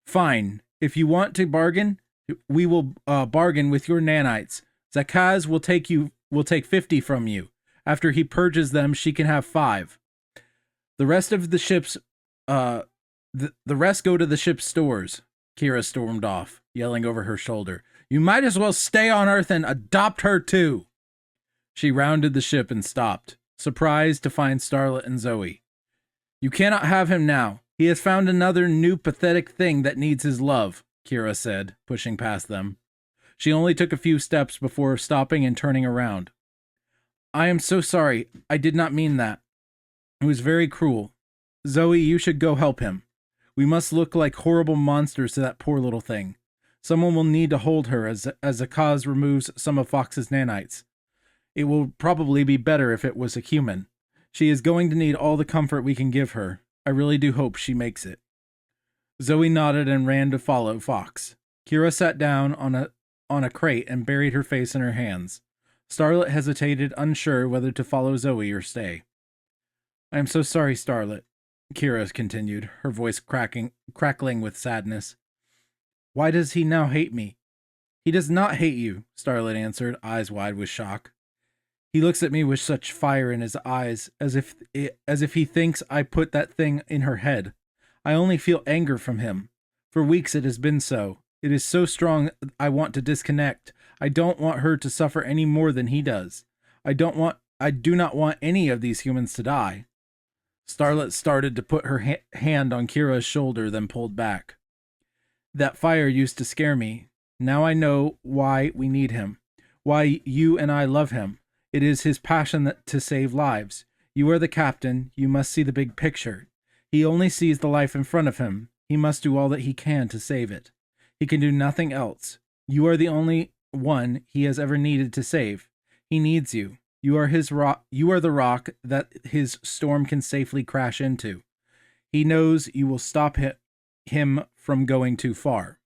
Fine. If you want to bargain, we will bargain with your nanites. Zakaz will take 50 from you. After he purges them, she can have 5. The rest of the ships, the rest go to the ship's stores. Kira stormed off, yelling over her shoulder. You might as well stay on Earth and adopt her too. She rounded the ship and stopped, surprised to find Starlet and Zoe. You cannot have him now. He has found another new pathetic thing that needs his love, Kira said, pushing past them. She only took a few steps before stopping and turning around. I am so sorry. I did not mean that. It was very cruel. Zoe, you should go help him. We must look like horrible monsters to that poor little thing. Someone will need to hold her as Zakaz removes some of Fox's nanites. It will probably be better if it was a human. She is going to need all the comfort we can give her. I really do hope she makes it. Zoe nodded and ran to follow Fox. Kira sat down on a crate and buried her face in her hands. Starlet hesitated, unsure whether to follow Zoe or stay. I am so sorry, Starlet, Kira continued, her voice crackling with sadness. Why does he now hate me? He does not hate you, Starlet answered, eyes wide with shock. He looks at me with such fire in his eyes, as if he thinks I put that thing in her head. I only feel anger from him. For weeks it has been so. It is so strong I want to disconnect. I don't want her to suffer any more than he does. I do not want any of these humans to die. Starlet started to put her hand on Kira's shoulder, then pulled back. That fire used to scare me. Now I know why we need him. Why you and I love him. It is his passion to save lives. You are the captain. You must see the big picture. He only sees the life in front of him. He must do all that he can to save it. He can do nothing else. You are the only one he has ever needed to save. He needs you. You are his rock. You are the rock that his storm can safely crash into. He knows you will stop him from going too far.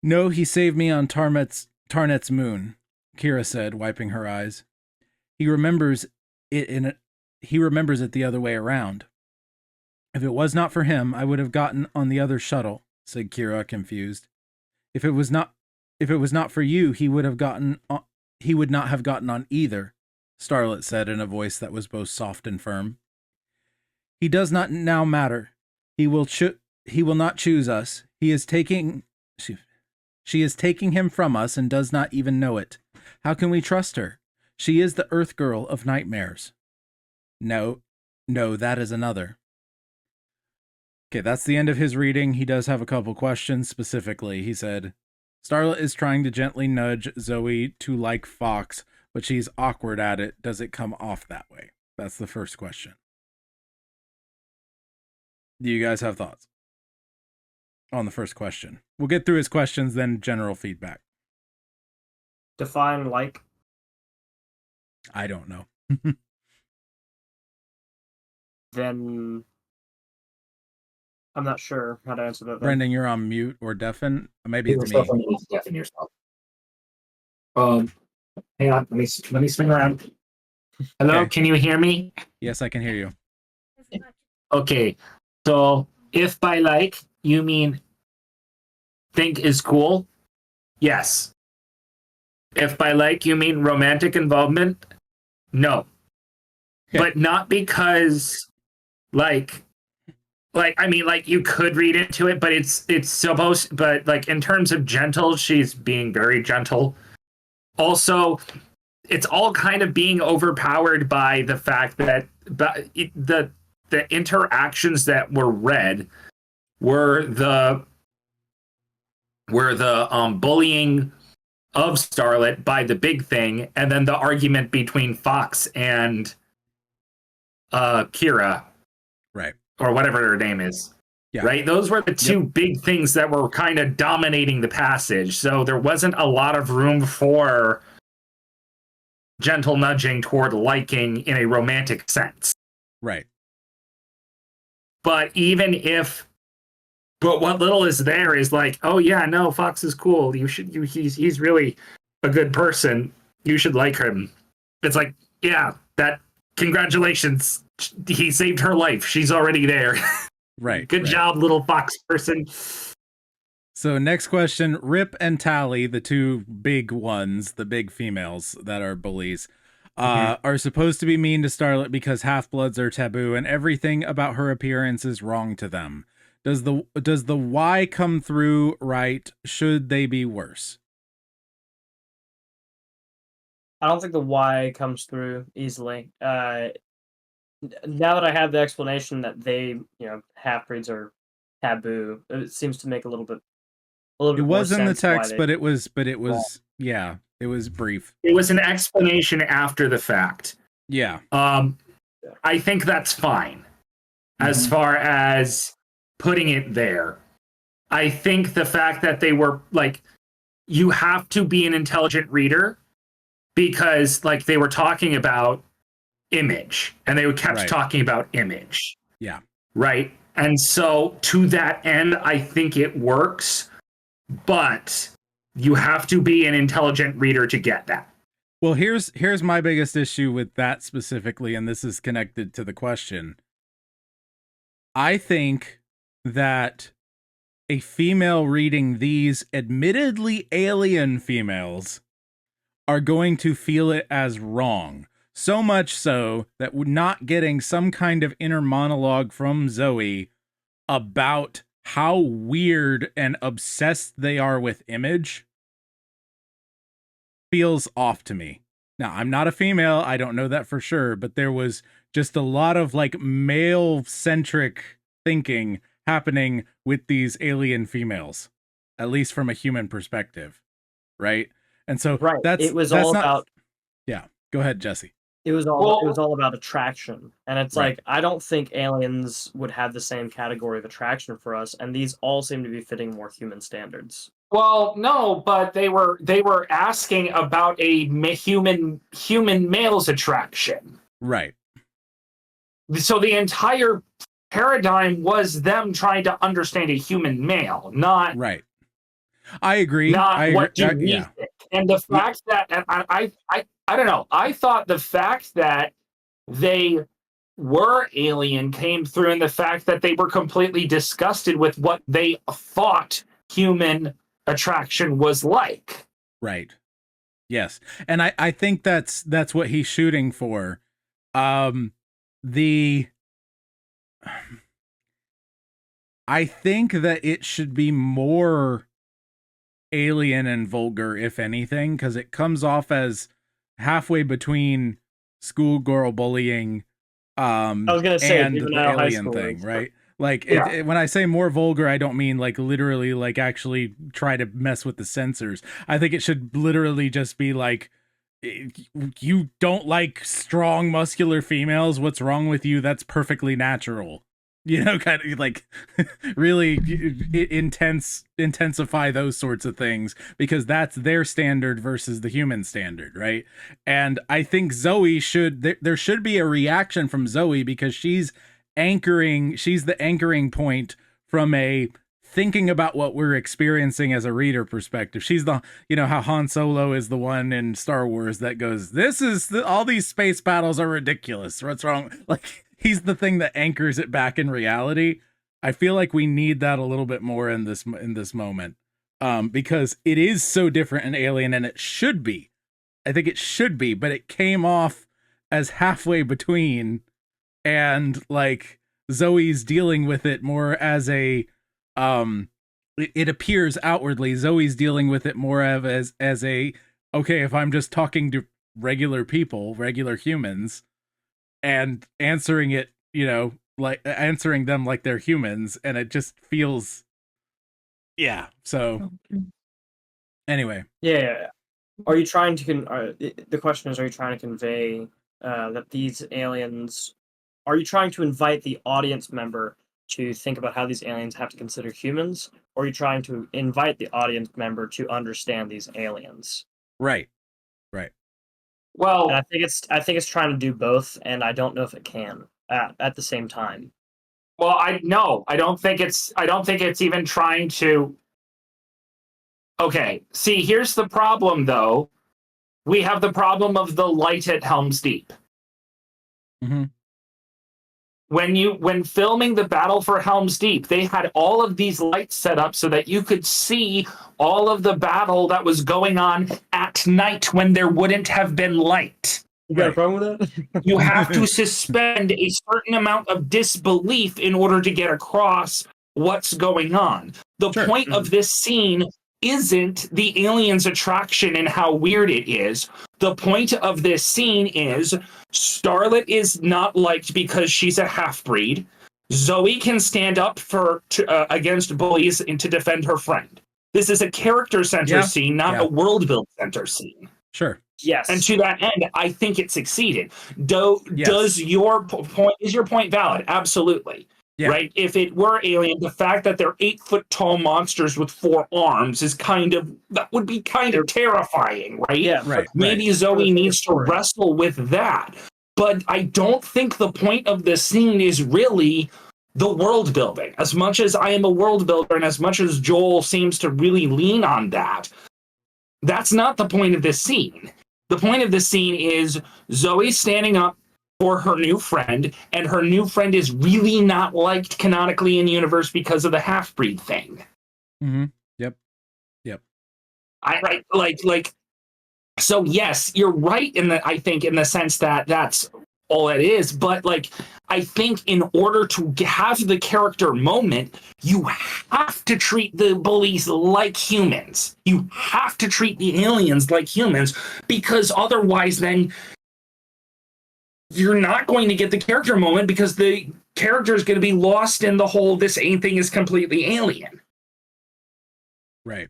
No, he saved me on Tarnet's moon, Kira said, wiping her eyes. He remembers it the other way around. If it was not for him, I would have gotten on the other shuttle, said Kira, confused. If it was not for you, he would not have gotten on either, Starlet said in a voice that was both soft and firm. He does not now matter. He will he will not choose us. She is taking him from us and does not even know it. How can we trust her? She is the Earth Girl of nightmares. No, that is another. Okay, that's the end of his reading. He does have a couple questions specifically. He said, Starlet is trying to gently nudge Zoe to like Fox, but she's awkward at it. Does it come off that way? That's the first question. Do you guys have thoughts on the first question? We'll get through his questions, then general feedback. Define like. I don't know. Then I'm not sure how to answer that. Then. Brendan, you're on mute or deafen. Maybe it's yourself me. and you need to deafen yourself. Hang on. Let me swing around. Hello, Okay. Can you hear me? Yes, I can hear you. Okay. So if by like you mean think is cool, yes. If by like you mean romantic involvement, no. Okay. But not because like I mean like you could read into it, but it's supposed, but like in terms of gentle, she's being very gentle. Also, it's all kind of being overpowered by the fact that the interactions that were read were the bullying of Starlet by the big thing, and then the argument between Fox and Kira, Right. or whatever her name is. Yeah. Right? Those were the two big things that were kind of dominating the passage. So there wasn't a lot of room for gentle nudging toward liking in a romantic sense. Right. But what little is there is like, oh yeah, no, Fox is cool. He's really a good person. You should like him. It's like, yeah, congratulations. He saved her life. She's already there. Right. Good job, little Fox person. So next question, Rip and Tally, the two big ones, the big females that are bullies, are supposed to be mean to Starlet because half-bloods are taboo and everything about her appearance is wrong to them. Does the why come through right? Should they be worse? I don't think the why comes through easily. Now that I have the explanation that they, half-breeds are taboo, it seems to make a little bit It more was in the sense text, but it was yeah, it was brief. It was an explanation after the fact. Yeah. I think that's fine as far as putting it there. I think the fact that they were like, you have to be an intelligent reader because like they were talking about image and they kept talking about image. Yeah. Right. And so to that end, I think it works, but you have to be an intelligent reader to get that. Well, here's my biggest issue with that specifically, and this is connected to the question. I think that a female reading these admittedly alien females are going to feel it as wrong. So much so that we're not getting some kind of inner monologue from Zoe about how weird and obsessed they are with image feels off to me. Now, I'm not a female. I don't know that for sure, but there was just a lot of like male centric thinking happening with these alien females, at least from a human perspective. Right. And so it was all about. Yeah. Go ahead, Jesse. It was all about attraction. And it's like, I don't think aliens would have the same category of attraction for us. And these all seem to be fitting more human standards. Well, no, but they were asking about a human male's attraction. Right. So the entire paradigm was them trying to understand a human male, not right. I agree. What do we think? And the fact that I don't know. I thought the fact that they were alien came through in the fact that they were completely disgusted with what they thought human attraction was like. Right. Yes. And I think that's what he's shooting for. I I think that it should be more alien and vulgar, if anything, because it comes off as halfway between schoolgirl bullying I was gonna say and the juvenile high alien thing, schoolers. right? Like Yeah. when I say more vulgar, I don't mean like literally like actually try to mess with the censors. I think it should literally just be like, you don't like strong muscular females, what's wrong with you? That's perfectly natural. You know, kind of like really intensify those sorts of things, because that's their standard versus the human standard, right? And I think Zoe should, there should be a reaction from Zoe, because she's the anchoring point from a thinking about what we're experiencing as a reader perspective. She's the, you know, how Han Solo is the one in Star Wars that goes, this is all these space battles are ridiculous, what's wrong? Like, he's the thing that anchors it back in reality. I feel like we need that a little bit more in this moment, because it is so different and alien, and it should be. I think it should be, but it came off as halfway between, and like Zoe's dealing with it more as a it appears outwardly Zoe's dealing with it more of as a, okay, if I'm just talking to regular people, regular humans, and answering it, you know, like answering them like they're humans, and it just feels, yeah. So anyway, Yeah. Are you trying to the question is, are you trying to convey that these aliens, are you trying to invite the audience member to think about how these aliens have to consider humans, or are you trying to invite the audience member to understand these aliens? right. Well, And I think it's trying to do both, and I don't know if it can at the same time. Well, I don't think it's even trying to. Okay, see, here's the problem, though. We have the problem of the light at Helm's Deep. Mm-hmm. When filming the battle for Helm's Deep, they had all of these lights set up so that you could see all of the battle that was going on at night when there wouldn't have been light. You got a problem with that? You have to suspend a certain amount of disbelief in order to get across what's going on. The Sure. point of this scene isn't the alien's attraction and how weird it is. The point of this scene is Starlet is not liked because she's a half-breed. Zoe can stand up against bullies and to defend her friend. This is a character center scene, not a world build center scene. Sure. Yes. And to that end, I think it succeeded. Is your point valid? Absolutely. Yeah. Right? If it were alien, the fact that they're 8-foot tall monsters with 4 arms is that would be kind of terrifying, right? Yeah, right. Maybe Zoe needs to wrestle with that. But I don't think the point of the scene is really the world building. As much as I am a world builder, and as much as Joel seems to really lean on that, that's not the point of this scene. The point of this scene is Zoe standing up for her new friend, and her new friend is really not liked canonically in the universe because of the half-breed thing. Mm-hmm. Yep. So yes, you're right I think in the sense that that's all it is, but like I think in order to have the character moment, you have to treat the bullies like humans. You have to treat the aliens like humans, because otherwise then you're not going to get the character moment, because the character is going to be lost in the whole this thing is completely alien. Right.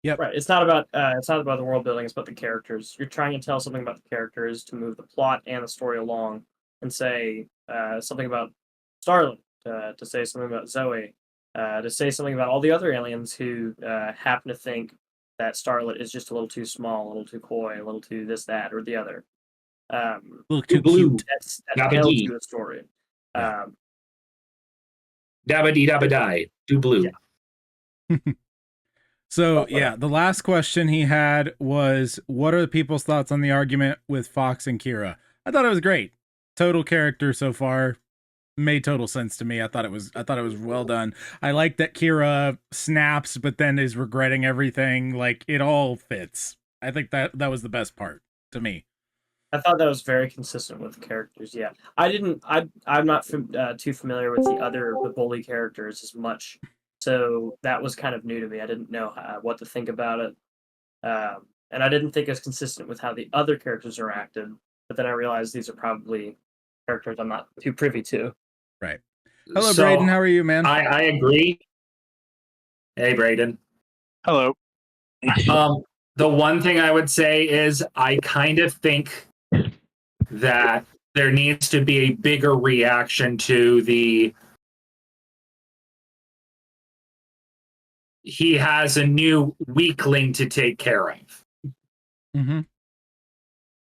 Yep. Right. It's not about the world building. It's about the characters. You're trying to tell something about the characters to move the plot and the story along, and say something about Starlet, to say something about Zoe, to say something about all the other aliens who happen to think that Starlet is just a little too small, a little too coy, a little too this, that, or the other. A little too cute. That tells you a story. Dabba dee dabba die. Do blue. Yeah. So yeah, the last question he had was, what are the people's thoughts on the argument with Fox and Kira? I thought it was great. Total character so far. Made total sense to me. I thought it was well done. I like that Kira snaps but then is regretting everything. Like, it all fits. I think that was the best part to me. I thought that was very consistent with the characters. Yeah, I didn't. I'm not too familiar with the bully characters as much, so that was kind of new to me. I didn't know what to think about it, and I didn't think it was consistent with how the other characters are acted. But then I realized these are probably characters I'm not too privy to. Right. Hello, So, Braden. How are you, man? I agree. Hey, Braden. Hello. The one thing I would say is I kind of think that there needs to be a bigger reaction to he has a new weakling to take care of. Mm-hmm.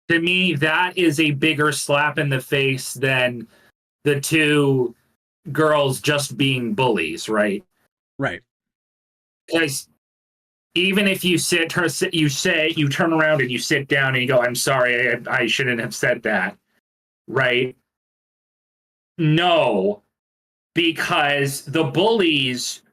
To me, that is a bigger slap in the face than the two girls just being bullies, right? Right. Because even if you you turn around and you sit down and you go, "I'm sorry, I shouldn't have said that," right? No, because the bullies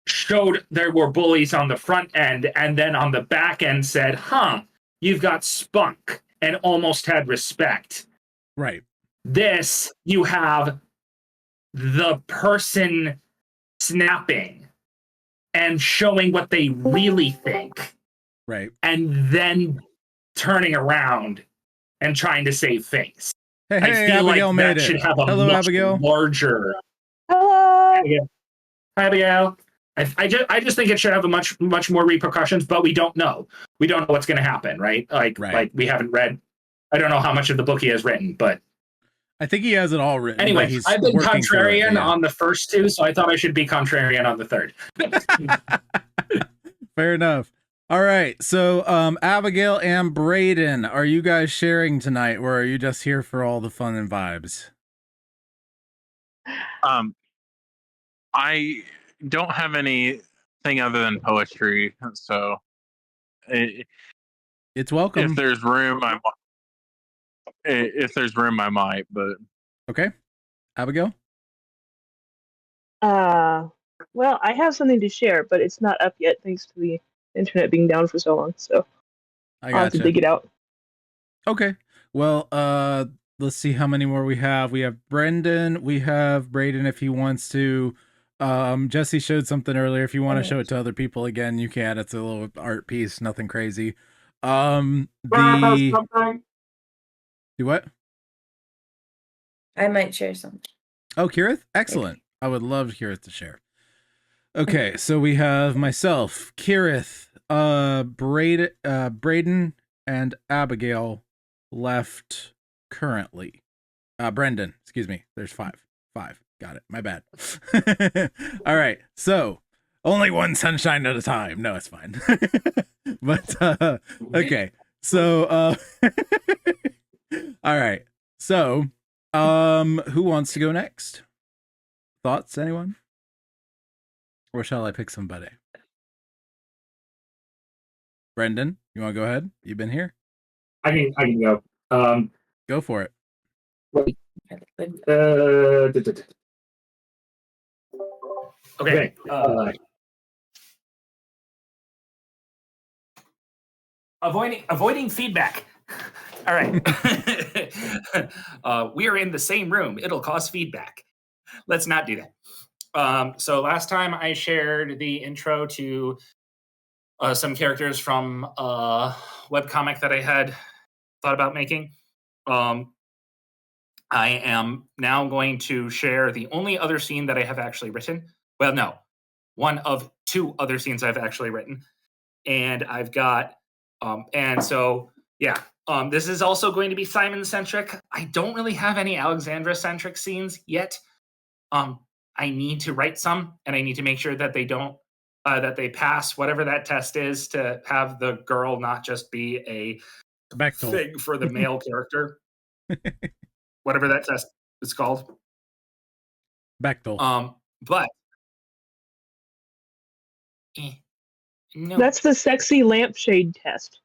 showed there were bullies on the front end, and then on the back end said, "Huh, you've got spunk," and almost had respect. Right. This, you have the person snapping and showing what they really think, Right. and then turning around and trying to save face. Hey, I feel Abigail like made that it. should have a Hello, much Abigail. larger. Hello. Hi, Abigail. I just think it should have a much more repercussions, but we don't know. We don't know what's going to happen, right? Like we haven't read. I don't know how much of the book he has written, but I think he has it all written. anyway, He's I've been working through it, contrarian yeah. on the first two, so I thought I should be contrarian on the third. Fair enough. All right. So, Abigail and Braden, are you guys sharing tonight, or are you just here for all the fun and vibes? I don't have anything other than poetry, so It's welcome. if there's room, I might. But okay, Abigail. Well, I have something to share, but it's not up yet thanks to the internet being down for so long. So I'll have to dig it out. Okay. Well, let's see how many more we have. We have Brendan. We have Braden if he wants to. Jesse showed something earlier. If you want to show it to other people again, you can. It's a little art piece, nothing crazy. Do what? I might share something. Oh, Kirith? Excellent. I would love Kirith to share. Okay, so we have myself, Kirith, Braden, and Abigail left currently. Brendan, excuse me. There's five. Got it. My bad. All right. So only one sunshine at a time. No, it's fine. But okay. So all right. So who wants to go next? Thoughts, anyone? Or shall I pick somebody? Brendan, you want to go ahead? You've been here. I can go. Go for it. Okay. Avoiding feedback. All right. We are in the same room. It'll cause feedback. Let's not do that. So last time I shared the intro to some characters from a webcomic that I had thought about making. I am now going to share the only other scene that I have actually written. Well, no, one of two other scenes I've actually written. And I've got, and so, yeah, this is also going to be Simon-centric. I don't really have any Alexandra-centric scenes yet. I need to write some, and I need to make sure that they don't, that they pass whatever that test is to have the girl not just be a Bechtel thing for the male character. Whatever that test is called. Bechtel. But no. That's the sexy lampshade test.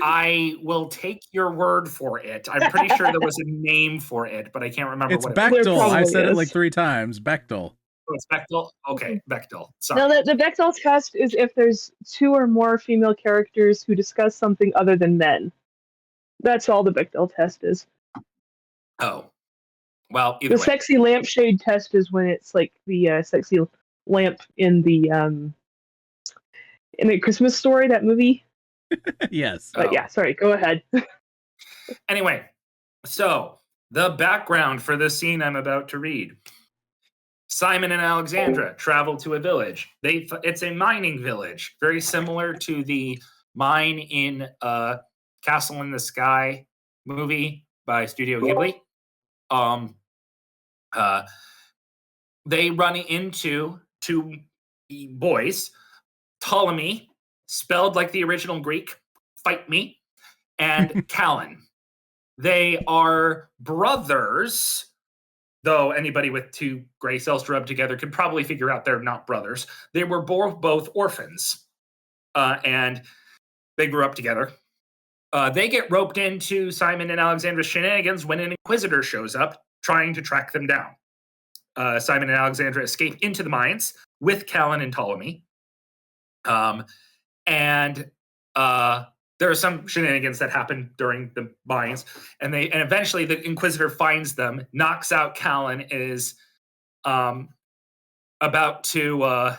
I will take your word for it. I'm pretty sure there was a name for it, but I can't remember it's what Bechtel. it was. I said it like 3 times. Bechtel. Oh, it's Bechdel? Okay, Bechdel. Sorry. No, the Bechdel test is if there's 2 or more female characters who discuss something other than men. That's all the Bechdel test is. Oh. Well, either The way. sexy lampshade test is when it's like the sexy lamp in the Christmas Story, that movie. Yes. But yeah, sorry, go ahead. Anyway, so the background for the scene I'm about to read. Simon and Alexandra travel to a village. It's a mining village, very similar to the mine in Castle in the Sky movie by Studio Ghibli. They run into 2 boys, Ptolemy, spelled like the original Greek, fight me, and Callan. They are brothers, though anybody with 2 gray cells rubbed together could probably figure out they're not brothers. They were both orphans, and they grew up together. They get roped into Simon and Alexandra's shenanigans when an Inquisitor shows up trying to track them down. Simon and Alexandra escape into the mines with Callan and Ptolemy. And there are some shenanigans that happen during the mines, and eventually the Inquisitor finds them, knocks out Callan, is about to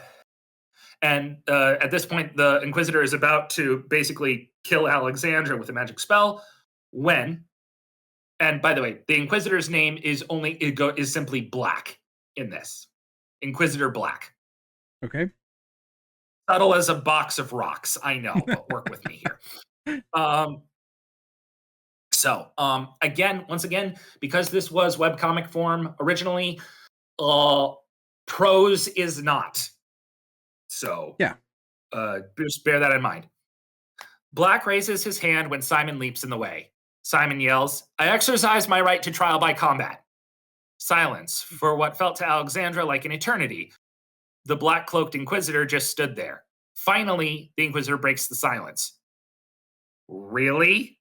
at this point the Inquisitor is about to basically kill Alexandra with a magic spell when, and by the way, the Inquisitor's name is simply Black in this. Inquisitor Black. Okay. Subtle as a box of rocks. I know, but work with me here. Once again, because this was webcomic form originally, prose is not. So yeah, just bear that in mind. Black raises his hand when Simon leaps in the way. Simon yells, "I exercise my right to trial by combat." Silence for what felt to Alexandra like an eternity. The black-cloaked Inquisitor just stood there. Finally, the Inquisitor breaks the silence. Really?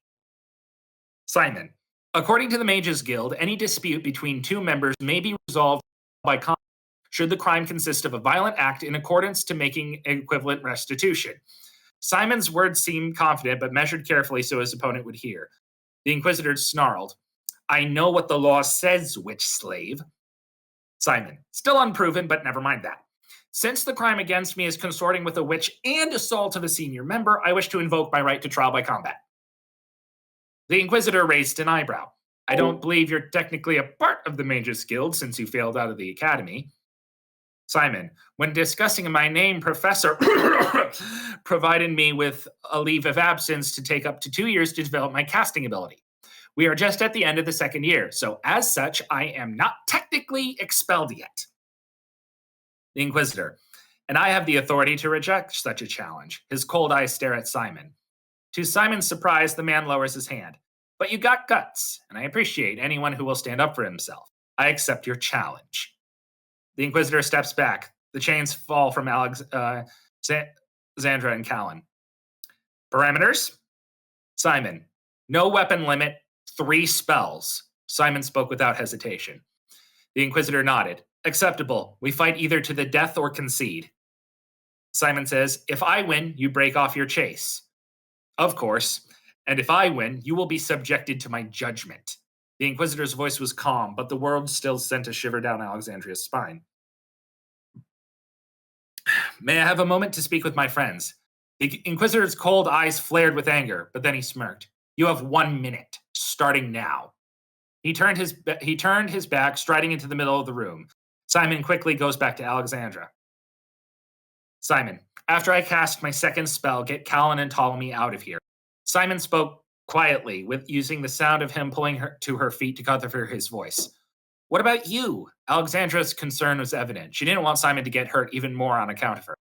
Simon, according to the Mages Guild, any dispute between 2 members may be resolved by combat should the crime consist of a violent act in accordance to making equivalent restitution. Simon's words seemed confident, but measured carefully so his opponent would hear. The Inquisitor snarled, "I know what the law says, witch slave." Simon, still unproven, but never mind that. "Since the crime against me is consorting with a witch and assault of a senior member, I wish to invoke my right to trial by combat." The Inquisitor raised an eyebrow. "I don't believe you're technically a part of the Mages Guild since you failed out of the academy." Simon, when discussing my name, Professor provided me with a leave of absence to take up to 2 years to develop my casting ability. We are just at the end of the 2nd year, so as such, I am not technically expelled yet. The Inquisitor, and I have the authority to reject such a challenge. His cold eyes stare at Simon. To Simon's surprise, the man lowers his hand. "But you got guts, and I appreciate anyone who will stand up for himself. I accept your challenge." The Inquisitor steps back. The chains fall from Alexandra and Callan. "Parameters?" Simon, "No weapon limit, 3 spells." Simon spoke without hesitation. The Inquisitor nodded. "Acceptable. We fight either to the death or concede." Simon says, "If I win, you break off your chase." "Of course. And if I win, you will be subjected to my judgment." The Inquisitor's voice was calm, but the words still sent a shiver down Alexandria's spine. "May I have a moment to speak with my friends?" The Inquisitor's cold eyes flared with anger, but then he smirked. "You have 1 minute, starting now." He turned his back, striding into the middle of the room. Simon quickly goes back to Alexandra. "Simon, after I cast my 2nd spell, get Callan and Ptolemy out of here." Simon spoke quietly, with using the sound of him pulling her to her feet to cover his voice. "What about you?" Alexandra's concern was evident. She didn't want Simon to get hurt even more on account of her.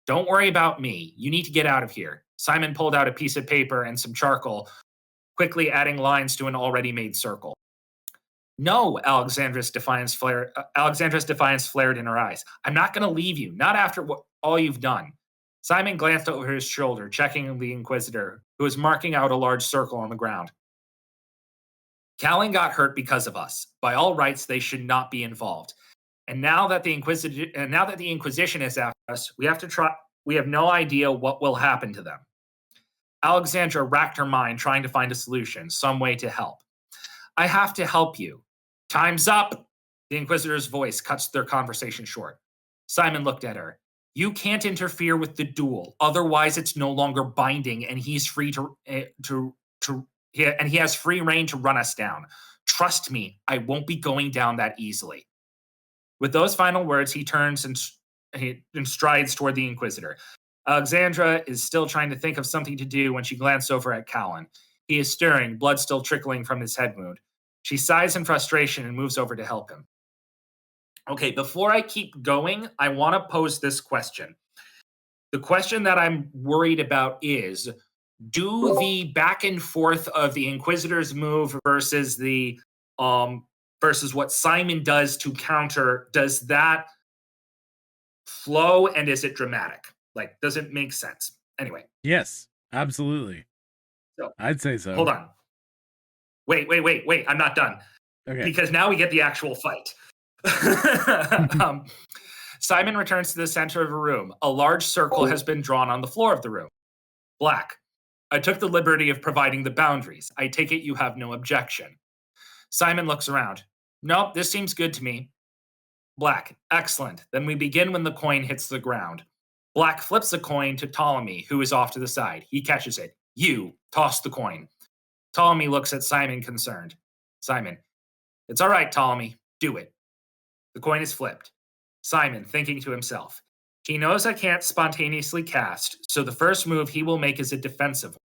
"Don't worry about me. You need to get out of here." Simon pulled out a piece of paper and some charcoal, quickly adding lines to an already made circle. "No," Alexandra's defiance flared in her eyes. "I'm not going to leave you, not after all you've done." Simon glanced over his shoulder, checking the Inquisitor, who was marking out a large circle on the ground. "Callan got hurt because of us. By all rights, they should not be involved. And now that the Inquisition is after us, we have no idea what will happen to them. Alexandra racked her mind trying to find a solution, some way to help. I have to help you. Time's up. The Inquisitor's voice cuts their conversation short. Simon looked at her. You can't interfere with the duel, otherwise it's no longer binding, and he's free and he has free reign to run us down. Trust me, I won't be going down that easily. With those final words, he turns and strides toward the Inquisitor. Alexandra is still trying to think of something to do when she glanced over at Callan. He is stirring, blood still trickling from his head wound. She sighs in frustration and moves over to help him. Okay, before I keep going, I want to pose this question. The question that I'm worried about is, do the back and forth of the Inquisitor's move versus versus what Simon does to counter, does that flow and is it dramatic? Like, does it make sense? Anyway. Yes, absolutely. So, I'd say so. Hold on. Wait. I'm not done. Okay. Because now we get the actual fight. Simon returns to the center of a room. A large circle has been drawn on the floor of the room. Black. I took the liberty of providing the boundaries. I take it you have no objection. Simon looks around. Nope, this seems good to me. Black. Excellent. Then we begin when the coin hits the ground. Black flips the coin to Ptolemy, who is off to the side. He catches it. You toss the coin. Ptolemy looks at Simon concerned. Simon. It's all right, Ptolemy. Do it. The coin is flipped. Simon, thinking to himself. He knows I can't spontaneously cast, so the first move he will make is a defensive one.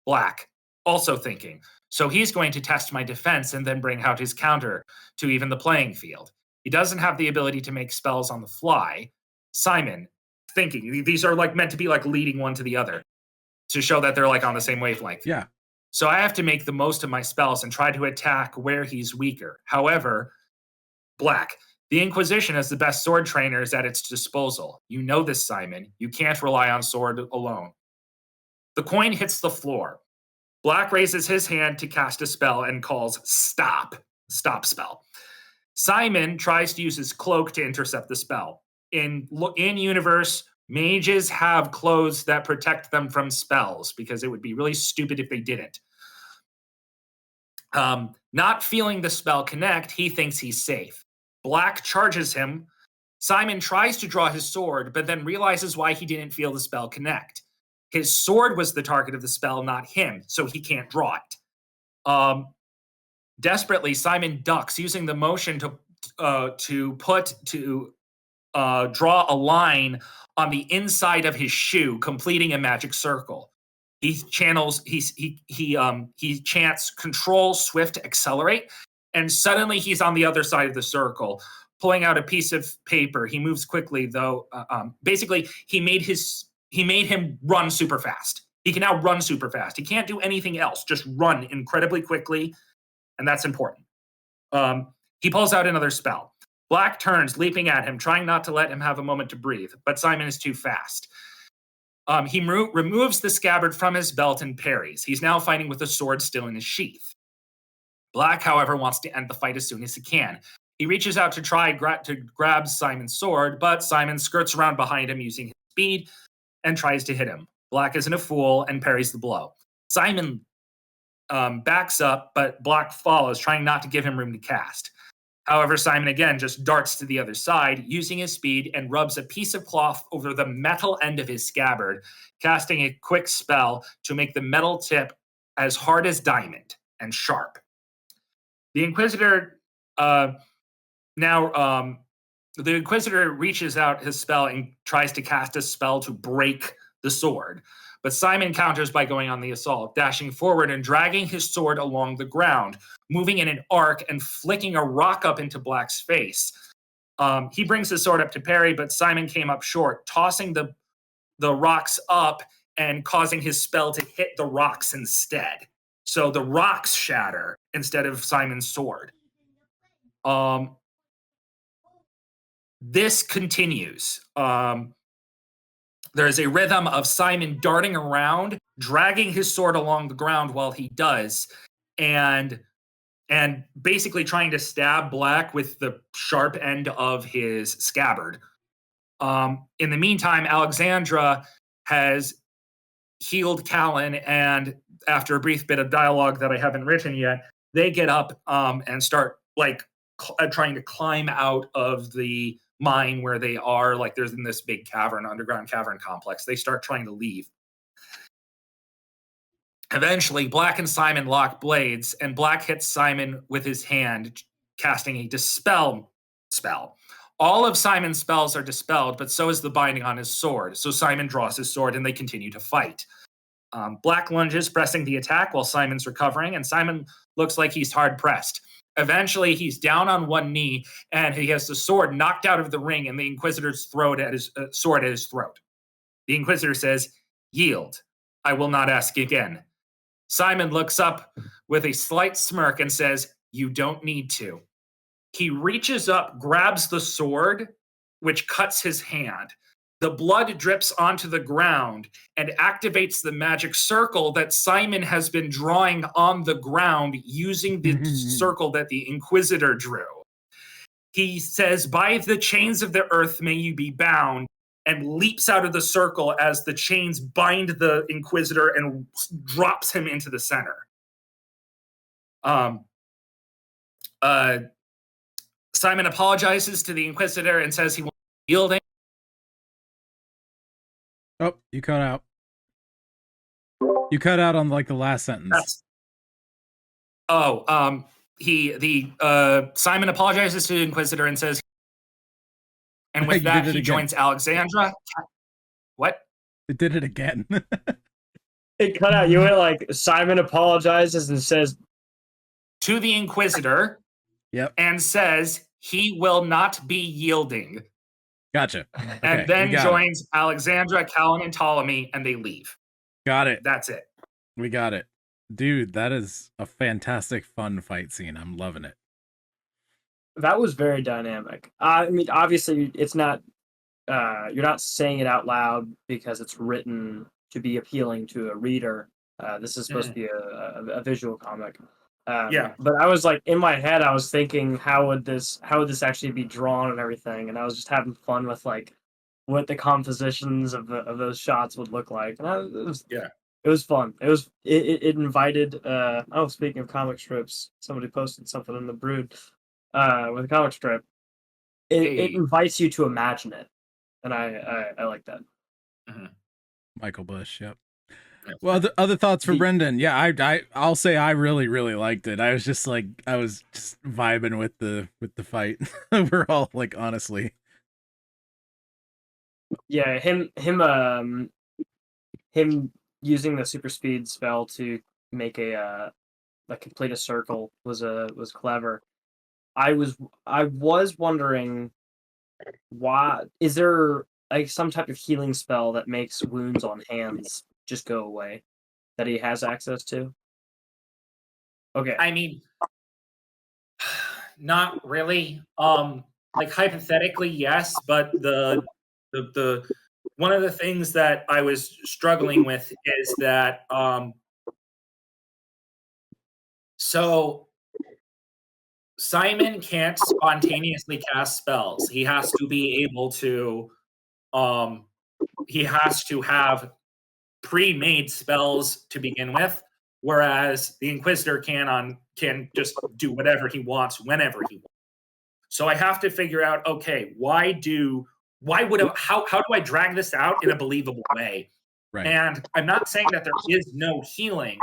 Black, also thinking. So he's going to test my defense and then bring out his counter to even the playing field. He doesn't have the ability to make spells on the fly. Simon, thinking. These are like meant to be like leading one to the other to show that they're like on the same wavelength. Yeah. So I have to make the most of my spells and try to attack where he's weaker. However, Black, the Inquisition has the best sword trainers at its disposal. You know this, Simon. You can't rely on sword alone. The coin hits the floor. Black raises his hand to cast a spell and calls stop. Stop spell. Simon tries to use his cloak to intercept the spell. In universe, mages have clothes that protect them from spells because it would be really stupid if they didn't. Not feeling the spell connect, he thinks he's safe. Black charges him. Simon tries to draw his sword, but then realizes why he didn't feel the spell connect. His sword was the target of the spell, not him, so he can't draw it. Desperately, Simon ducks, using the motion to draw a line on the inside of his shoe, completing a magic circle. He chants control swift accelerate, and suddenly he's on the other side of the circle, pulling out a piece of paper. He moves quickly, though. Basically, he made him run super fast. He can now run super fast. He can't do anything else, just run incredibly quickly, and that's important. He pulls out another spell. Black turns, leaping at him, trying not to let him have a moment to breathe, but Simon is too fast. He removes the scabbard from his belt and parries. He's now fighting with the sword still in his sheath. Black, however, wants to end the fight as soon as he can. He reaches out to try to grab Simon's sword, but Simon skirts around behind him using his speed and tries to hit him. Black isn't a fool and parries the blow. Simon backs up, but Black follows, trying not to give him room to cast. However, Simon again just darts to the other side, using his speed, and rubs a piece of cloth over the metal end of his scabbard, casting a quick spell to make the metal tip as hard as diamond and sharp. The Inquisitor reaches out his spell and tries to cast a spell to break the sword. But Simon counters by going on the assault, dashing forward and dragging his sword along the ground, moving in an arc and flicking a rock up into Black's face. He brings his sword up to parry, but Simon came up short, tossing the rocks up and causing his spell to hit the rocks instead. So the rocks shatter instead of Simon's sword. This continues. There is a rhythm of Simon darting around, dragging his sword along the ground while he does, and and basically trying to stab Black with the sharp end of his scabbard. In the meantime, Alexandra has healed Callan, and after a brief bit of dialogue that I haven't written yet, they get up and start trying to climb out of the mine where they are. Like there's in this big underground cavern complex. They start trying to leave. Eventually, Black and Simon lock blades, and Black hits Simon with his hand, casting a dispel spell. All of Simon's spells are dispelled, but so is the binding on his sword. So Simon draws his sword, and they continue to fight. Black lunges, pressing the attack while Simon's recovering, and Simon looks like he's hard pressed. Eventually, he's down on one knee, and he has the sword knocked out of the ring, and the Inquisitor's sword at his throat. The Inquisitor says, "Yield. I will not ask again." Simon looks up with a slight smirk and says, "You don't need to." He reaches up, grabs the sword, which cuts his hand. The blood drips onto the ground and activates the magic circle that Simon has been drawing on the ground using the circle that the Inquisitor drew. He says, "By the chains of the earth may you be bound," and leaps out of the circle as the chains bind the Inquisitor and drops him into the center. Simon apologizes to the Inquisitor and says he will be yielding. Oh, you cut out. You cut out on like the last sentence. Simon apologizes to the Inquisitor and says, and with that he joins Alexandra. What? It did it again. It cut out. You went like Simon apologizes and says to the Inquisitor. Yep. And says he will not be yielding. Gotcha. And Okay, then joins Alexandra, Callan, and Ptolemy, and they leave. Got it. That's it. We got it. Dude, that is a fantastic, fun fight scene. I'm loving it. That was very dynamic. I mean, obviously, it's not. You're not saying it out loud because it's written to be appealing to a reader. This is supposed to be a visual comic. Yeah. But I was like, in my head, I was thinking, how would this actually be drawn and everything? And I was just having fun with like what the compositions of those shots would look like. And it was fun. It invited. Speaking of comic strips, somebody posted something in the Brood with a comic strip. It invites you to imagine it, and I like that. Mm-hmm. Michael Bush. Yep. Well, other thoughts for Brendan? Yeah, I'll say I really, really liked it. I was just vibing with the fight overall. Like honestly, yeah, him using the super speed spell to make complete a circle was clever. I was wondering, why is there like some type of healing spell that makes wounds on hands just go away that he has access to? Okay. I mean, not really. Like hypothetically, yes, but the one of the things that I was struggling with is that so Simon can't spontaneously cast spells. He has to be able to he has to have pre-made spells to begin with, whereas the Inquisitor can just do whatever he wants whenever he wants. So I have to figure out, okay, how do I drag this out in a believable way? Right. And I'm not saying that there is no healing,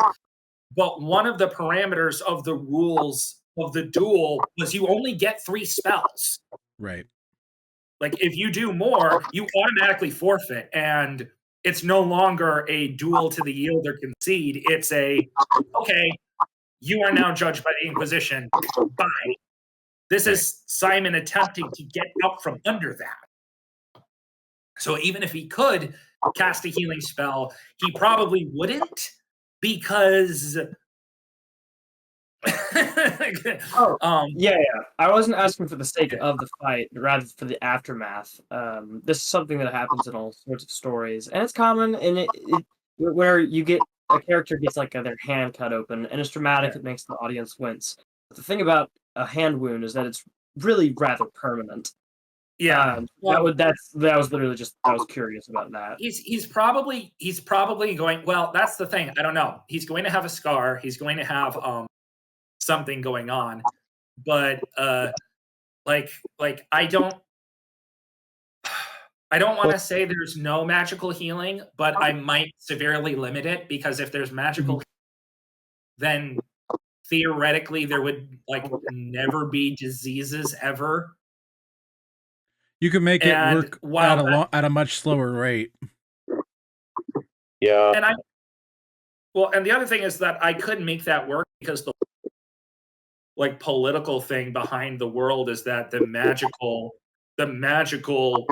but one of the parameters of the rules of the duel was you only get 3 spells. Right. Like if you do more, you automatically forfeit, and it's no longer a duel to the yield or concede. It's okay, you are now judged by the Inquisition. Bye. This is Simon attempting to get out from under that. So even if he could cast a healing spell, he probably wouldn't, because yeah. I wasn't asking for the sake of the fight, rather for the aftermath. This is something that happens in all sorts of stories, and it's common in it where you get a character gets like their hand cut open, and it's dramatic. It makes the audience wince. The thing about a hand wound is that it's really rather permanent. Yeah. That was literally just I was curious about that. He's probably going. Well, that's the thing. I don't know. He's going to have a scar. He's going to have something going on, but like I don't want to say there's no magical healing, but I might severely limit it, because if there's magical, then theoretically there would like never be diseases ever. You could make it work at a much slower rate. Yeah. And and the other thing is that I couldn't make that work, because the like political thing behind the world is that the magical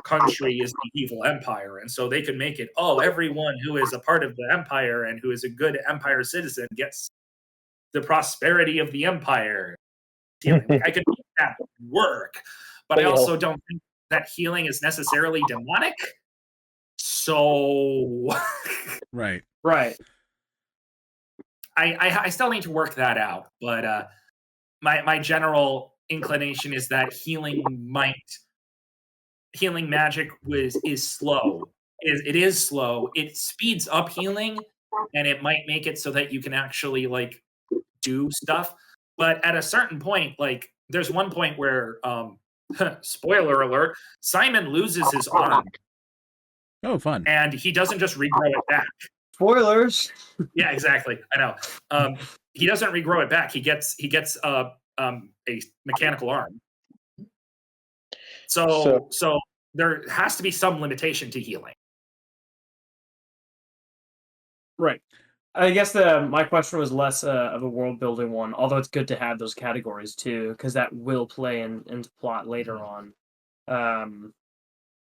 country is the evil empire, and so they could make it, everyone who is a part of the empire and who is a good empire citizen gets the prosperity of the empire. Like, I could make that work, but I also don't think that healing is necessarily demonic. So right. I still need to work that out, but my general inclination is that healing magic is slow. It is slow. It speeds up healing, and it might make it so that you can actually like do stuff. But at a certain point, like there's one point where spoiler alert, Simon loses his arm. Oh, fun. And he doesn't just regrow it back. Spoilers. Yeah, exactly. I know. He doesn't regrow it back. He gets a mechanical arm. So there has to be some limitation to healing. Right. I guess my question was less of a world building one, although it's good to have those categories too, because that will play into plot later on.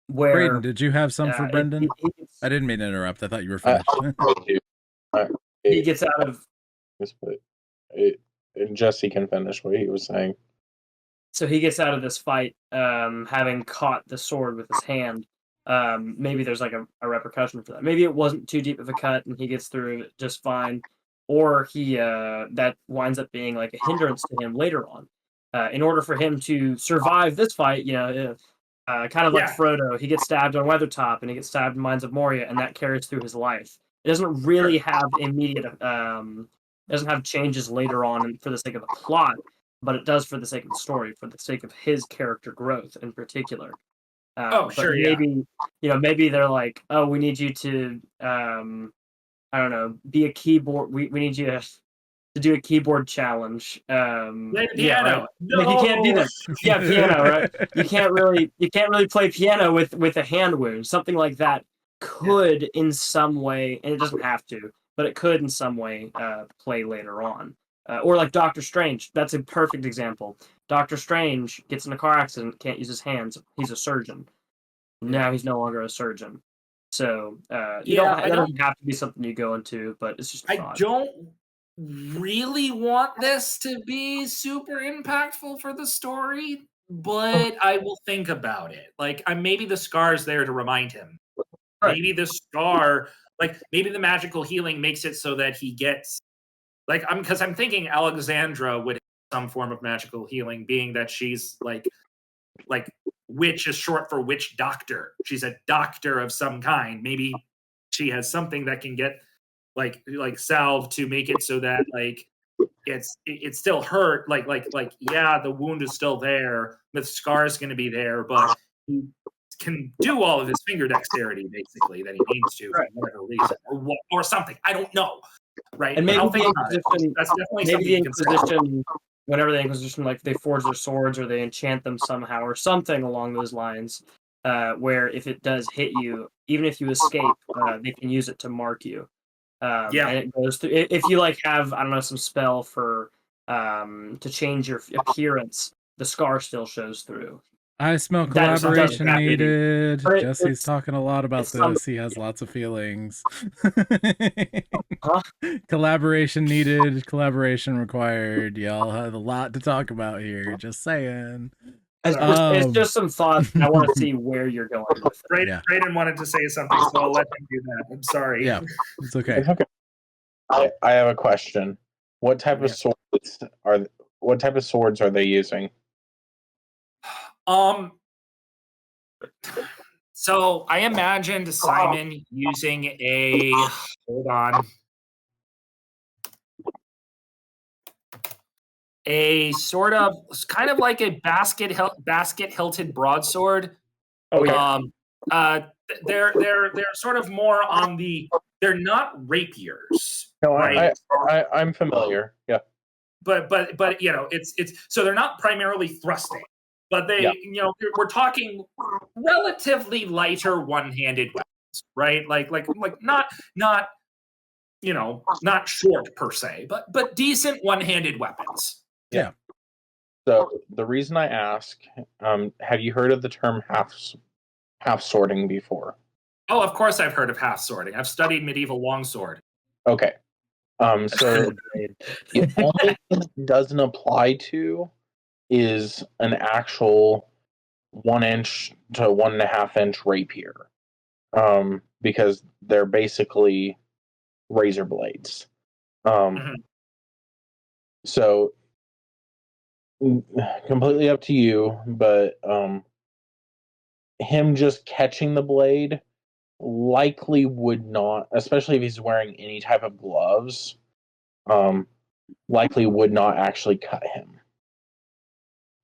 Where Braden, did you have some for Brendan? I didn't mean to interrupt. I thought you were finished. He gets out of. And Jesse can finish what he was saying. So he gets out of this fight, having caught the sword with his hand. Maybe there's like a repercussion for that. Maybe it wasn't too deep of a cut and he gets through it just fine, or he that winds up being like a hindrance to him later on. In order for him to survive this fight, kind of like Frodo, he gets stabbed on Weathertop and he gets stabbed in Mines of Moria, and that carries through his life. It doesn't really have immediate, doesn't have changes later on for the sake of the plot, but it does for the sake of the story, for the sake of his character growth in particular. Maybe maybe they're like, oh, we need you to I don't know, be a keyboard. We need you to do a keyboard challenge. Play piano. Right? No! Like you can't do that. Yeah, piano, right? You can't really play piano with a hand wound. Something like that could in some way, and it doesn't have to, but it could in some way play later on. Or like Doctor Strange. That's a perfect example. Doctor Strange gets in a car accident, can't use his hands. He's a surgeon. Now he's no longer a surgeon. So that doesn't have to be something you go into, but it's just I don't really want this to be super impactful for the story, but I will think about it. Like, maybe the scar's there to remind him. Right. Maybe the scar, maybe the magical healing makes it so that he gets, because I'm thinking Alexandra would have some form of magical healing, being that she's like witch is short for witch doctor. She's a doctor of some kind. Maybe she has something that can get like salve to make it so that it's still hurt. The wound is still there. The scar is going to be there, but he can do all of his finger dexterity basically that he needs to for whatever reason, or something. I don't know. Right, and maybe that's definitely something the Inquisition. Whenever the Inquisition, they forge their swords or they enchant them somehow or something along those lines, where if it does hit you, even if you escape, they can use it to mark you. And it goes through. If you have, I don't know, some spell for to change your appearance, the scar still shows through. I smell collaboration needed. Jesse's talking a lot about this. He has lots of feelings. Collaboration needed. Collaboration required. Y'all have a lot to talk about here. Just saying. It's just some thoughts. I want to see where you're going with it. Brayden wanted to say something, so I'll let him do that. I'm sorry. Yeah, it's okay. I have a question. What type of swords what type of swords are they using? So I imagined Simon using a hold on. A sort of kind of like a basket hilted broadsword. Oh yeah. They're sort of more on the. They're not rapiers, No, right? I'm familiar. Yeah. But it's so they're not primarily thrusting, but they we're talking relatively lighter one-handed weapons, right? Like not not short per se, but decent one-handed weapons. Yeah. So the reason I ask, have you heard of the term half sorting before? Oh, of course I've heard of half sorting. I've studied medieval longsword. Okay. So the only thing it doesn't apply to is an actual 1 inch to 1.5 inch rapier, because they're basically razor blades. So completely up to you, but him just catching the blade likely would not, especially if he's wearing any type of gloves, likely would not actually cut him.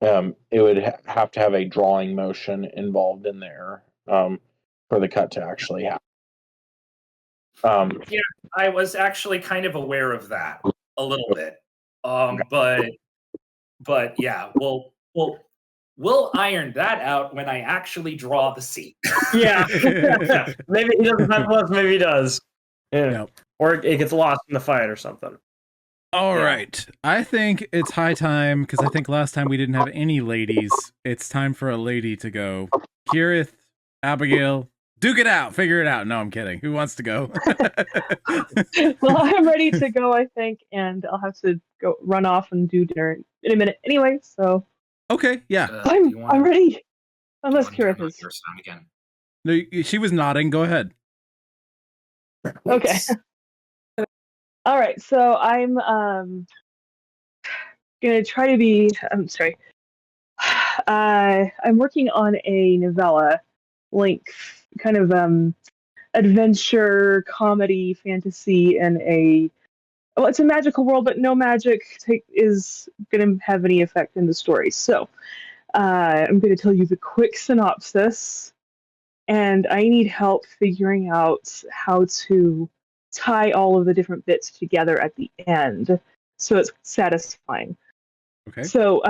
It would have to have a drawing motion involved in there for the cut to actually happen. Yeah, I was actually kind of aware of that a little bit, but yeah, we'll iron that out when I actually draw the scene. Yeah. Maybe he doesn't have gloves, maybe he does. Yeah. Yep. Or it gets lost in the fight or something. All right. I think it's high time, because I think last time we didn't have any ladies. It's time for a lady to go. Kirith, Abigail, duke it out. Figure it out. No, I'm kidding. Who wants to go? Well, I'm ready to go, I think, and I'll have to go run off and do dinner in a minute anyway, so. Okay, yeah. I'm ready. Unless Kirith is. Again. No, she was nodding. Go ahead. Okay. All right, so I'm gonna try to be. I'm sorry. I'm working on a novella, length, kind of adventure, comedy, fantasy, and it's a magical world, but no magic is gonna have any effect in the story. So I'm gonna tell you the quick synopsis, and I need help figuring out how to tie all of the different bits together at the end so it's satisfying. Okay. So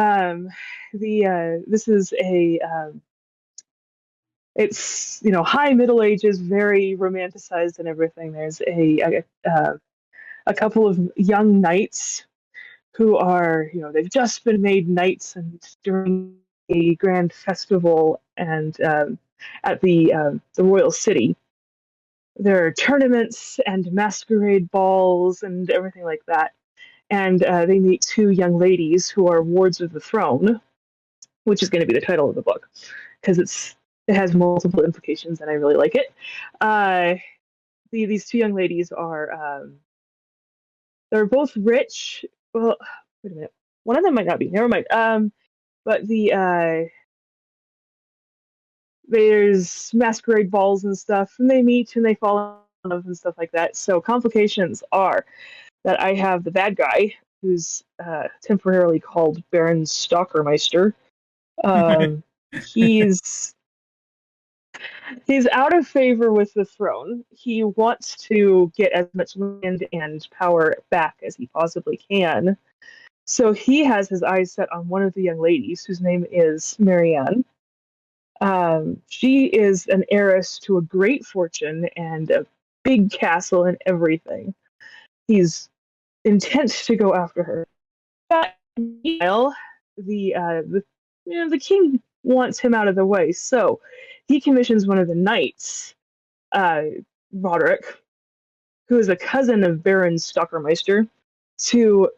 this is it's high Middle Ages, very romanticized and everything. There's a couple of young knights who are they've just been made knights, and during a grand festival and at the royal city, there are tournaments and masquerade balls and everything like that. And they meet two young ladies who are wards of the throne, which is going to be the title of the book, because it has multiple implications, and I really like it. These two young ladies are they're both rich. Well, wait a minute. One of them might not be. Never mind. But there's masquerade balls and stuff, and they meet and they fall in love and stuff like that. So complications are that I have the bad guy, who's temporarily called Baron Stalkermeister. He's out of favor with the throne. He wants to get as much land and power back as he possibly can. So he has his eyes set on one of the young ladies, whose name is Marianne. She is an heiress to a great fortune and a big castle and everything. He's intent to go after her. But meanwhile, the king wants him out of the way, so he commissions one of the knights, Roderick, who is a cousin of Baron Stalkermeister, to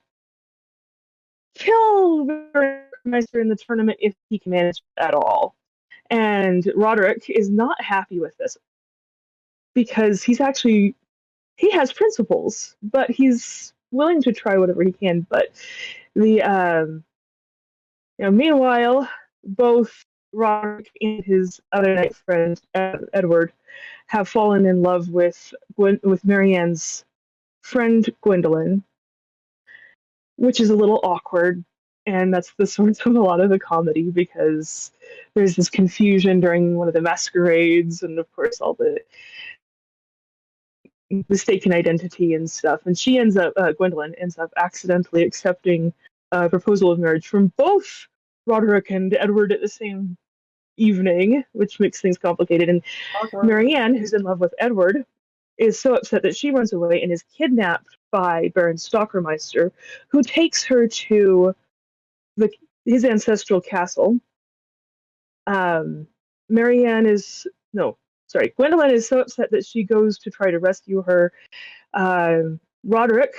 kill Baron Stalkermeister in the tournament if he can manage at all. And Roderick is not happy with this, because he has principles, but he's willing to try whatever he can. But the meanwhile, both Roderick and his other knight friend Edward have fallen in love with Marianne's friend Gwendolyn, which is a little awkward, and that's the source of a lot of the comedy because there's this confusion during one of the masquerades, and of course all the mistaken identity and stuff. And she ends up, Gwendolyn ends up accidentally accepting a proposal of marriage from both Roderick and Edward at the same evening, which makes things complicated. And Marianne, who's in love with Edward, is so upset that she runs away and is kidnapped by Baron Stockermeister, who takes her to his ancestral castle. Marianne is Gwendolyn is so upset that she goes to try to rescue her. Roderick,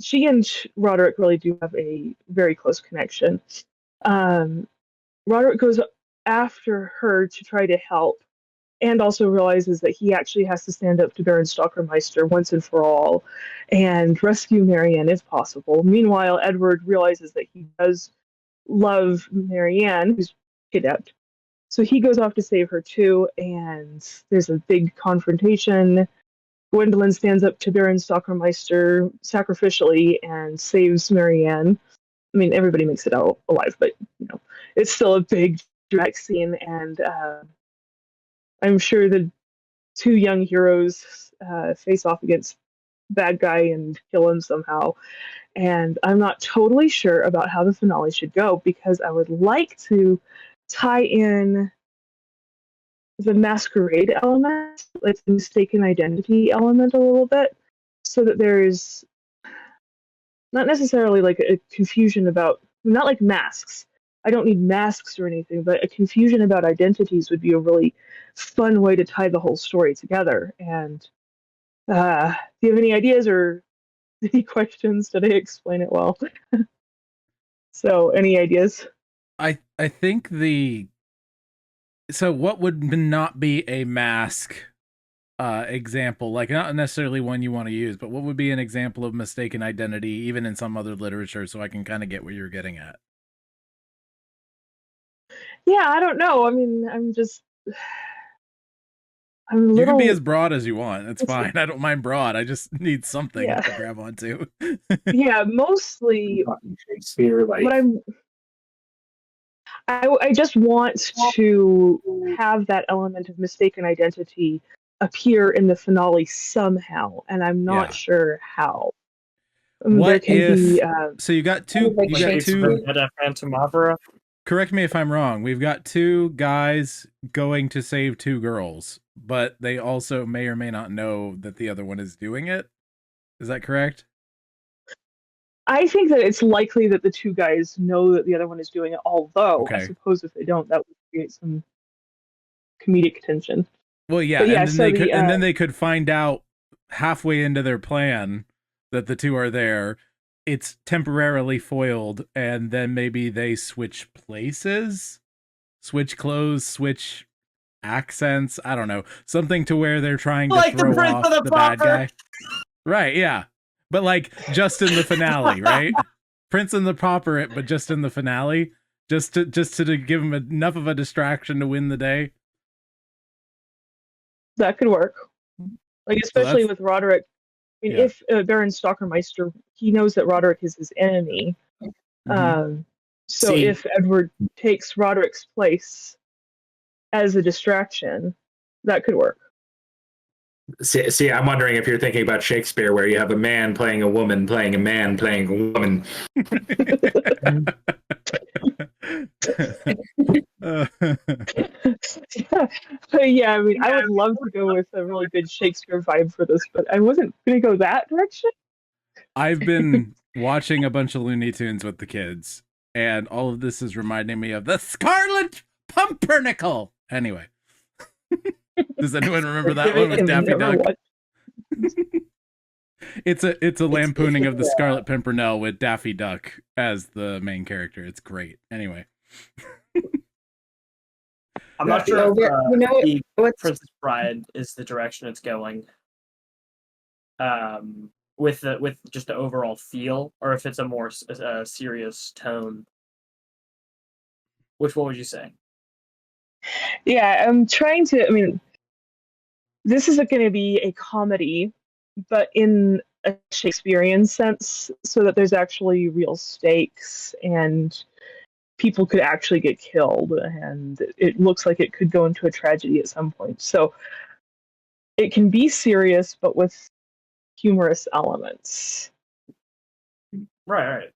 she and Roderick really do have a very close connection. Roderick goes after her to try to help, and also realizes that he actually has to stand up to Baron Stockermeister once and for all and rescue Marianne if possible. Meanwhile, Edward realizes that he does love Marianne, who's kidnapped. So he goes off to save her too, and there's a big confrontation. Gwendolyn stands up to Baron Stockermeister sacrificially and saves Marianne. I mean, everybody makes it out alive, but it's still a big dramatic scene, and I'm sure the two young heroes face off against bad guy and kill him somehow. And I'm not totally sure about how the finale should go because I would like to tie in the masquerade element, like the mistaken identity element a little bit, so that there's not necessarily like a confusion about, not like masks. I don't need masks or anything, but a confusion about identities would be a really fun way to tie the whole story together. And do you have any ideas or any questions? Did I explain it well? So, any ideas? I think so what would not be a mask example, like not necessarily one you want to use, but what would be an example of mistaken identity even in some other literature, so I can kind of get what you're getting at? Yeah, I don't know. I mean, I'm You can be as broad as you want. It's fine. I don't mind broad. I just need something Yeah. to grab onto. Yeah, mostly Shakespeare, like what I just want to have that element of mistaken identity appear in the finale somehow, and I'm not Yeah. sure how. There What can if be so you got two Like you got Shakespeare. two At a Phantom Opera. correct me if I'm wrong. We've got two guys going to save two girls, but they also may or may not know that the other one is doing it. Is that correct? I think that it's likely that the two guys know that the other one is doing it, although I Okay. suppose if they don't, that would create some comedic tension. Well, yeah, But yeah, and then so they the, could and then they could find out halfway into their plan that the two are there. It's temporarily foiled, and then maybe they switch places, switch clothes, switch accents. I don't know, something to where they're trying to Like the throw Prince off of the the bad Pauper. guy. Right? Yeah, but like just in the finale, right? Prince and the Pauper, it, but just in the finale, just to give him enough of a distraction to win the day. that could work. Like So especially that's with Roderick. I mean, yeah. if Baron Stockermeister, he knows that Roderick is his enemy. Mhm. So See- if Edward takes Roderick's place as a distraction, that could work. See, I'm wondering if you're thinking about Shakespeare, where you have a man playing a woman, playing a man, playing a woman. Yeah, I mean, I would love to go with a really good Shakespeare vibe for this, but I wasn't going to go that direction. I've been watching a bunch of Looney Tunes with the kids, and all of this is reminding me of the Scarlet Pumpernickel. Anyway, does anyone remember that one with I've Daffy never Duck? watched- It's a lampooning of the Scarlet Pimpernel with Daffy Duck as the main character. It's great. Anyway, I'm not sure So if you know the what's Princess Bride is the direction it's going. with just the overall feel, or if it's a more serious tone. What would you say? Yeah, I'm trying to. I mean, this isn't going to be a comedy, but in a Shakespearean sense, so that there's actually real stakes and people could actually get killed, and it looks like it could go into a tragedy at some point. So it can be serious, but with humorous elements. Right.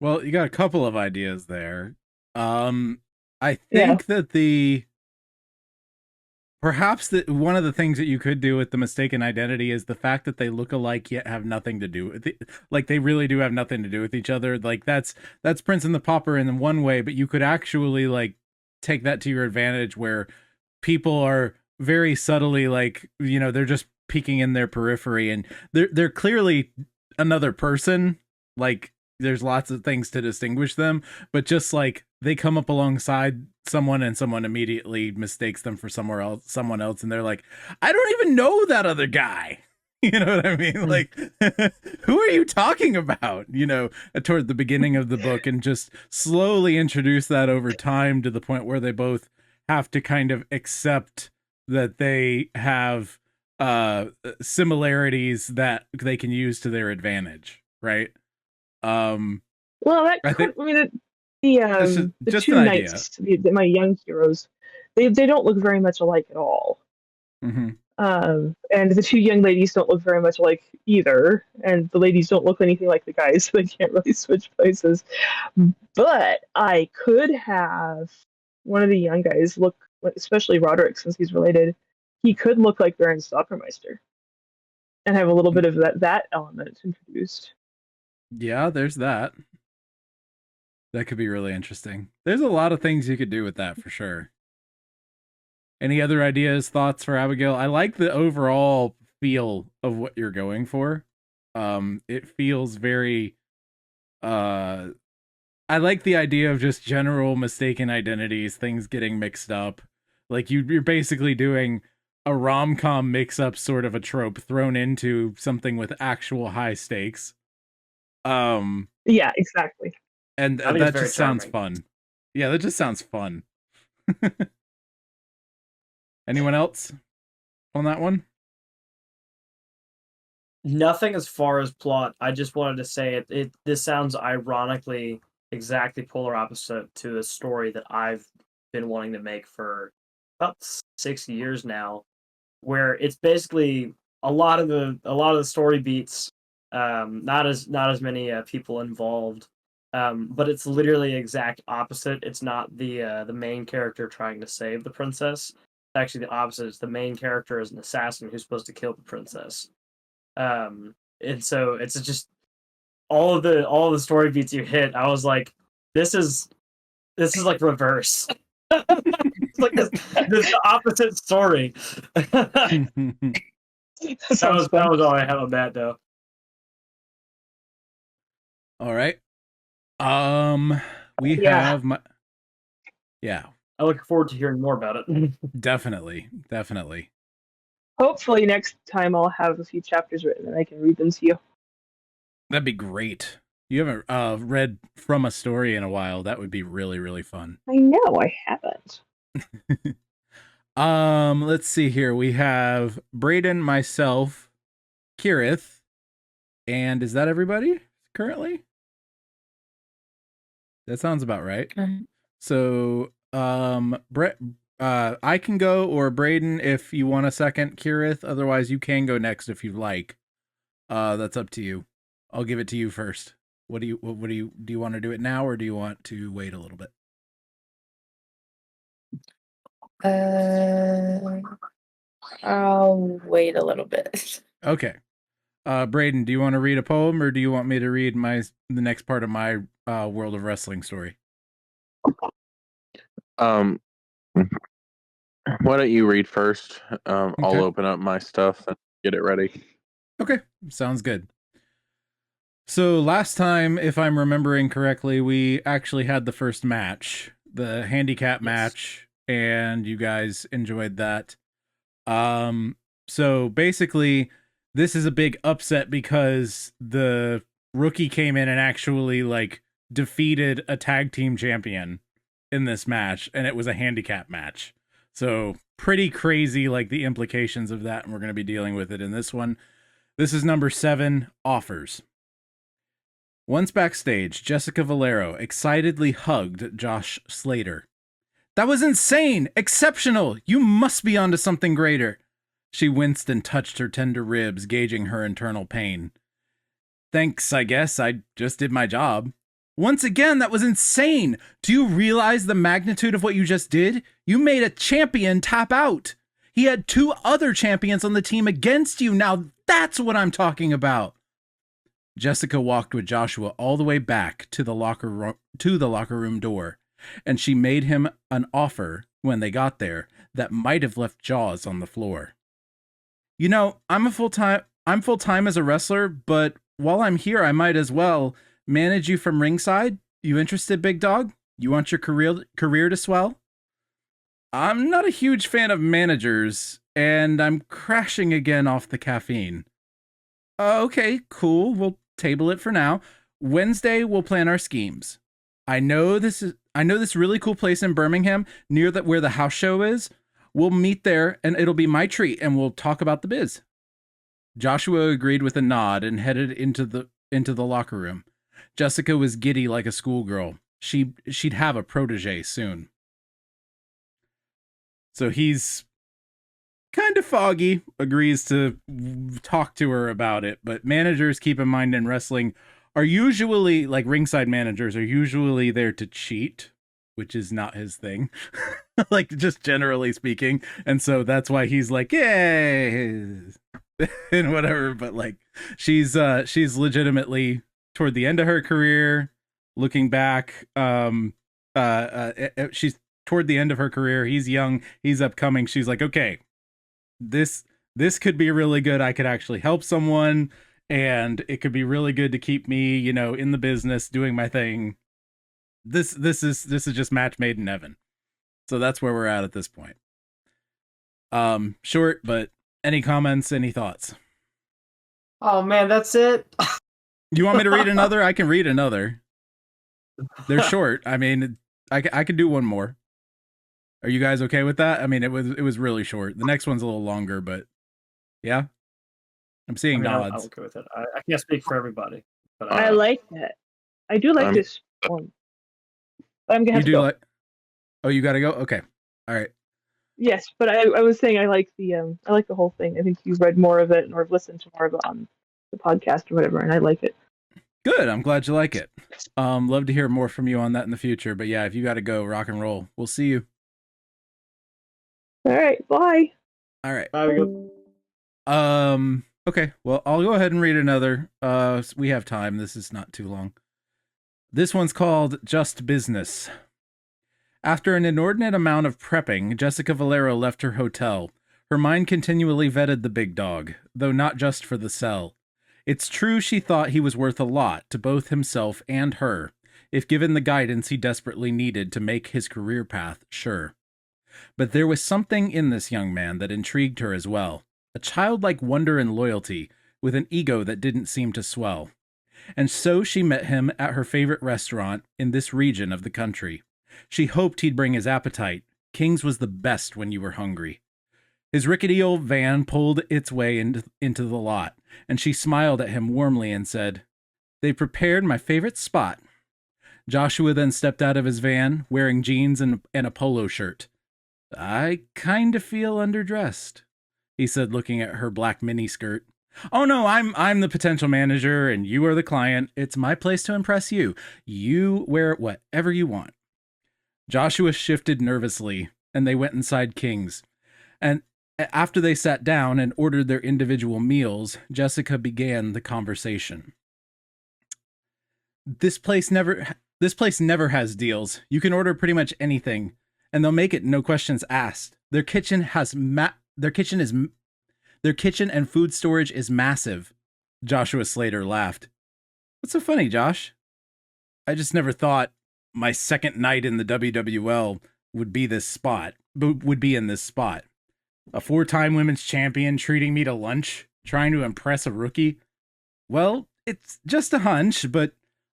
Well, you got a couple of ideas there. I Yeah. think that perhaps that one of the things that you could do with the mistaken identity is the fact that they look alike yet have nothing to do with it. Like they really do have nothing to do with each other. Like that's Prince and the Pauper in one way, but you could actually like take that to your advantage where people are very subtly like, you know, they're just peeking in their periphery and they're clearly another person. Like there's lots of things to distinguish them, but just like they come up alongside someone and someone immediately mistakes them for someone else, and they're like, I don't even know that other guy. You know what I mean? Like, who are you talking about? You know, toward the beginning of the book, and just slowly introduce that over time to the point where they both have to kind of accept that they have similarities that they can use to their advantage, right? Well, that I think could. I mean, the just two an idea. knights, my young heroes, they don't look very much alike at all. Mm-hmm. And the two young ladies don't look very much alike either, and the ladies don't look anything like the guys, so they can't really switch places. But I could have one of the young guys look, especially Roderick, since he's related. He could look like Baron Stoppermeister, and have a little bit of that element introduced. Yeah, there's that. That could be really interesting. There's a lot of things you could do with that for sure. Any other ideas, thoughts for Abigail? I like the overall feel of what you're going for. It feels very I like the idea of just general mistaken identities, things getting mixed up. Like you're basically doing a rom-com mix-up sort of a trope thrown into something with actual high stakes. Yeah, exactly. And I think that it's very just sounds charming. fun. Yeah, that just sounds fun. Anyone else on that one? Nothing as far as plot. I just wanted to say this sounds ironically exactly polar opposite to a story that I've been wanting to make for about 6 years now, where it's basically a lot of the story beats, not as many people involved, but it's literally exact opposite. It's not the main character trying to save the princess. It's actually the opposite. It's the main character is an assassin who's supposed to kill the princess. And so it's just all of the story beats you hit. I was like, this is like reverse. It's like this the opposite story. that was all I had on that though. All right. We Yeah. have my yeah, I look forward to hearing more about it. definitely. Hopefully next time I'll have a few chapters written and I can read them to you. That'd be great. You haven't read from a story in a while. That would be really, really fun. I know I haven't. Let's see here. We have Braden, myself, Kirith, and is that everybody currently? That sounds about right. Mhm. So, Brett, I can go, or Braden if you want a second, Kirith. Otherwise, you can go next if you'd like. That's up to you. I'll give it to you first. What do you want to do it now, or do you want to wait a little bit? I'll wait a little bit. Okay. Braden, do you want to read a poem, or do you want me to read the next part of my World of Wrestling story? Why don't you read first? I'll Okay. open up my stuff and get it ready. Okay, sounds good. So last time, if I'm remembering correctly, we actually had the first match, the handicap match, and you guys enjoyed that. So basically, this is a big upset because the rookie came in and actually like defeated a tag team champion in this match, and it was a handicap match. So pretty crazy, like the implications of that, and we're going to be dealing with it in this one. This is number 7, offers. Once backstage, Jessica Valero excitedly hugged Josh Slater. That was insane! Exceptional! You must be onto something greater. She winced and touched her tender ribs, gauging her internal pain. Thanks, I guess. I just did my job. Once again, that was insane! Do you realize the magnitude of what you just did? You made a champion tap out! He had 2 other champions on the team against you! Now that's what I'm talking about! Jessica walked with Joshua all the way back to the locker room door, and she made him an offer when they got there that might have left Jaws on the floor. You know, I'm full-time as a wrestler, but while I'm here, I might as well manage you from ringside. You interested, big dog? You want your career to swell? I'm not a huge fan of managers, and I'm crashing again off the caffeine. Okay, cool. We'll table it for now. Wednesday, we'll plan our schemes. I know this really cool place in Birmingham near where the house show is. We'll meet there, and it'll be my treat, and we'll talk about the biz. Joshua agreed with a nod and headed into the locker room. Jessica was giddy like a schoolgirl. She'd have a protege soon. So he's kind of foggy, agrees to talk to her about it, but managers, keep in mind, in wrestling are usually, like ringside managers, are usually there to cheat, which is not his thing. Like, just generally speaking. And so that's why he's like, yay, and whatever. But like, she's legitimately toward the end of her career, looking back. She's toward the end of her career. He's young, he's upcoming. She's like, okay, this could be really good. I could actually help someone, and it could be really good to keep me, you know, in the business doing my thing. This is just match made in heaven. So that's where we're at this point. Short, but any comments, any thoughts? Oh man, that's it. You want me to read another? I can read another. They're short. I mean, I could do one more. Are you guys okay with that? I mean, it was really short. The next one's a little longer, but yeah. I'm seeing nods. I'm okay with it. I can't speak for everybody, but I like that. I do like this one. I'm gonna have to go. Oh, you gotta go? Okay. All right. Yes, but I was saying I like the whole thing. I think you've read more of it or listened to more of it on the podcast or whatever, and I like it. Good. I'm glad you like it. Love to hear more from you on that in the future. But yeah, if you gotta go, rock and roll. We'll see you. All right. Bye. All right. bye. Okay. Well, I'll go ahead and read another. We have time. This is not too long. This one's called Just Business. After an inordinate amount of prepping, Jessica Valero left her hotel. Her mind continually vetted the big dog, though not just for the sell. It's true she thought he was worth a lot to both himself and her, if given the guidance he desperately needed to make his career path sure. But there was something in this young man that intrigued her as well, a childlike wonder and loyalty, with an ego that didn't seem to swell. And so she met him at her favorite restaurant in this region of the country. She hoped he'd bring his appetite. King's was the best when you were hungry. His rickety old van pulled its way into the lot, and she smiled at him warmly and said, "They prepared my favorite spot." Joshua then stepped out of his van, wearing jeans and a polo shirt. "I kind of feel underdressed," he said, looking at her black miniskirt. "Oh no, I'm the potential manager, and you are the client. It's my place to impress you. You wear whatever you want." Joshua shifted nervously, and they went inside King's. And after they sat down and ordered their individual meals, Jessica began the conversation. This place never has deals. You can order pretty much anything, and they'll make it no questions asked. Their kitchen and food storage is massive. Joshua Slater laughed. "What's so funny, Josh? I just never thought my second night in the WWL would be in this spot. A 4-time women's champion treating me to lunch. trying to impress a rookie? Well, it's just a hunch, but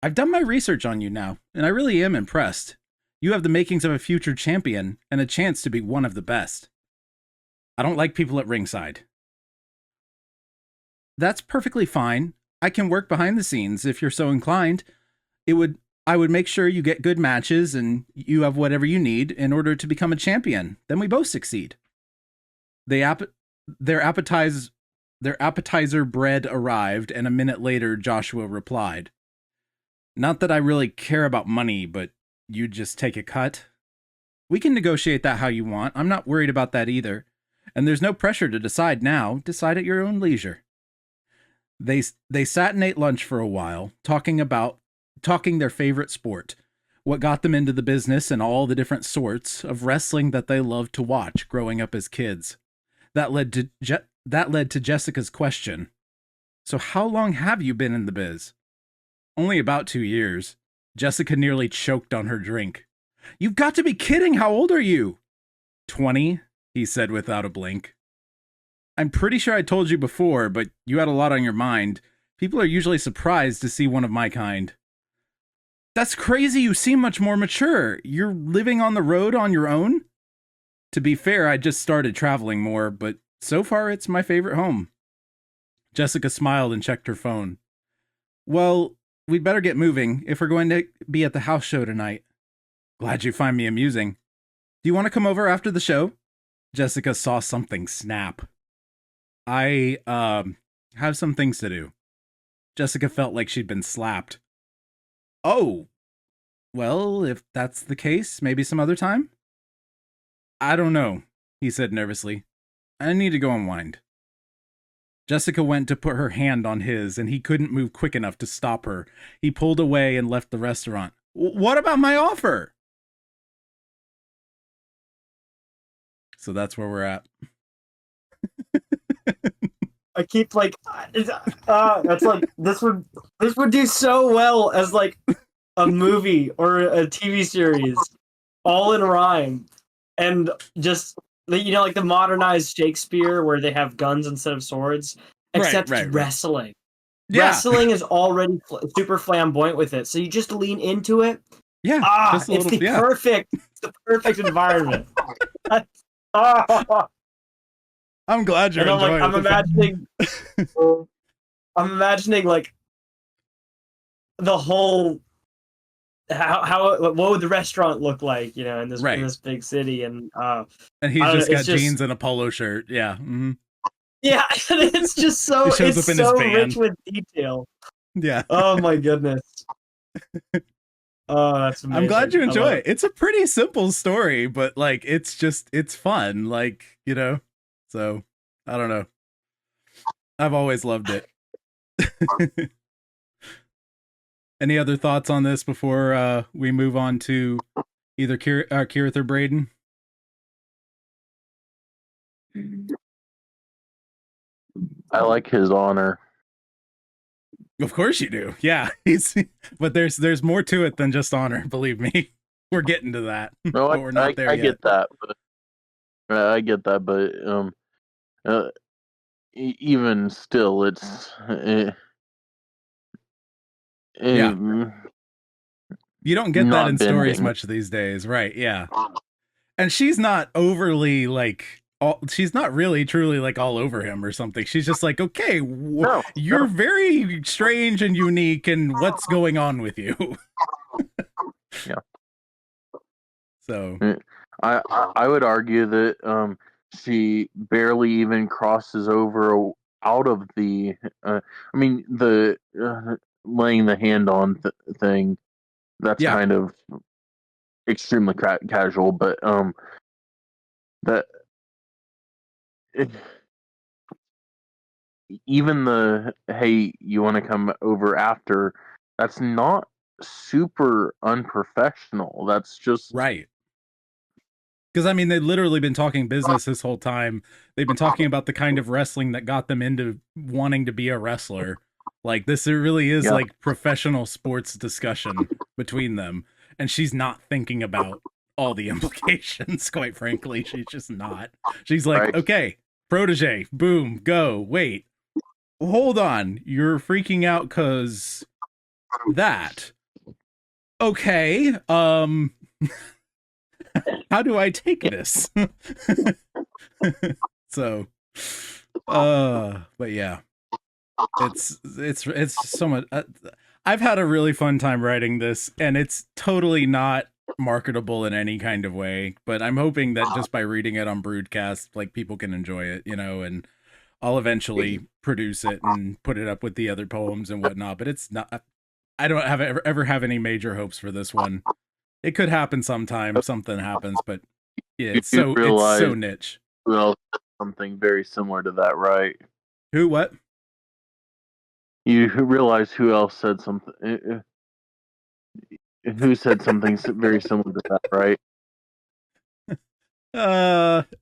I've done my research on you now, and I really am impressed. You have the makings of a future champion and a chance to be one of the best. I don't like people at ringside. That's perfectly fine. I can work behind the scenes if you're so inclined. I would make sure you get good matches and you have whatever you need in order to become a champion. Then we both succeed. Their appetizer bread arrived, and a minute later Joshua replied, "Not that I really care about money, but you just take a cut? We can negotiate that how you want. I'm not worried about that either. And there's no pressure to decide now. Decide at your own leisure." They sat and ate lunch for a while, talking their favorite sport, what got them into the business, and all the different sorts of wrestling that they loved to watch growing up as kids. That led to Jessica's question. "So how long have you been in the biz?" "Only about 2 years." Jessica nearly choked on her drink. "You've got to be kidding! How old are you?" 20, he said without a blink. "I'm pretty sure I told you before, but you had a lot on your mind. People are usually surprised to see one of my kind." "That's crazy, you seem much more mature. You're living on the road on your own?" "To be fair, I just started traveling more, but so far it's my favorite home." Jessica smiled and checked her phone. "Well, we'd better get moving if we're going to be at the house show tonight." "Glad you find me amusing. Do you want to come over after the show?" Jessica saw something snap. "I, have some things to do." Jessica felt like she'd been slapped. "Oh, well, if that's the case, maybe some other time?" "I don't know," he said nervously. "I need to go unwind." Jessica went to put her hand on his, and he couldn't move quick enough to stop her. He pulled away and left the restaurant. "What about my offer?" So that's where we're at. I keep like, that's like this would do so well as like a movie or a TV series, all in rhyme, and just like the modernized Shakespeare where they have guns instead of swords, except Right. wrestling. Yeah. Wrestling is already super flamboyant with it, so you just lean into it. Yeah, it's the perfect environment. I'm glad you're enjoying it. I'm imagining like the whole what would the restaurant look like, in this big city, and he's just got jeans and a polo shirt. Yeah. Mm-hmm. Yeah, it's just so he shows up in his van. Rich with detail. Yeah. Oh my goodness. Oh, that's amazing. I'm glad you enjoy it. It's a pretty simple story, but like it's fun, like, so I don't know. I've always loved it. Any other thoughts on this before we move on to either Kirith or Braden? I like his honor. Of course you do. Yeah, but there's more to it than just honor. Believe me, we're getting to that. No, but we're not there I yet. get that, but I get that, but even still, it's yeah. You don't get that in stories bending. much these days, right? Yeah, and she's not overly like. She's not really truly like all over him or something. She's just like, okay, you're very strange and unique, and what's going on with you? Yeah. So I would argue that she barely even crosses over out of the. The laying the hand on thing. That's kind of extremely casual, but that. Even the "hey, you want to come over after," that's not super unprofessional. That's just right. Because they've literally been talking business this whole time. They've been talking about the kind of wrestling that got them into wanting to be a wrestler. Like this, it really is like professional sports discussion between them, and she's not thinking about all the implications. Quite frankly, she's just not. She's like, okay, protege, boom, go. Wait, hold on. You're freaking out because that. Okay. How do I take this? So, but yeah, it's so much. I've had a really fun time writing this, and it's totally not marketable in any kind of way. But I'm hoping that just by reading it on Broodcast, like people can enjoy it, and I'll eventually produce it and put it up with the other poems and whatnot. But it's not. I don't ever have any major hopes for this one. It could happen sometime. Something happens, but yeah, You it's do so realize niche. who else said something very similar to that, right? Who? What? You realize who else said something? Who said something very similar to that, right?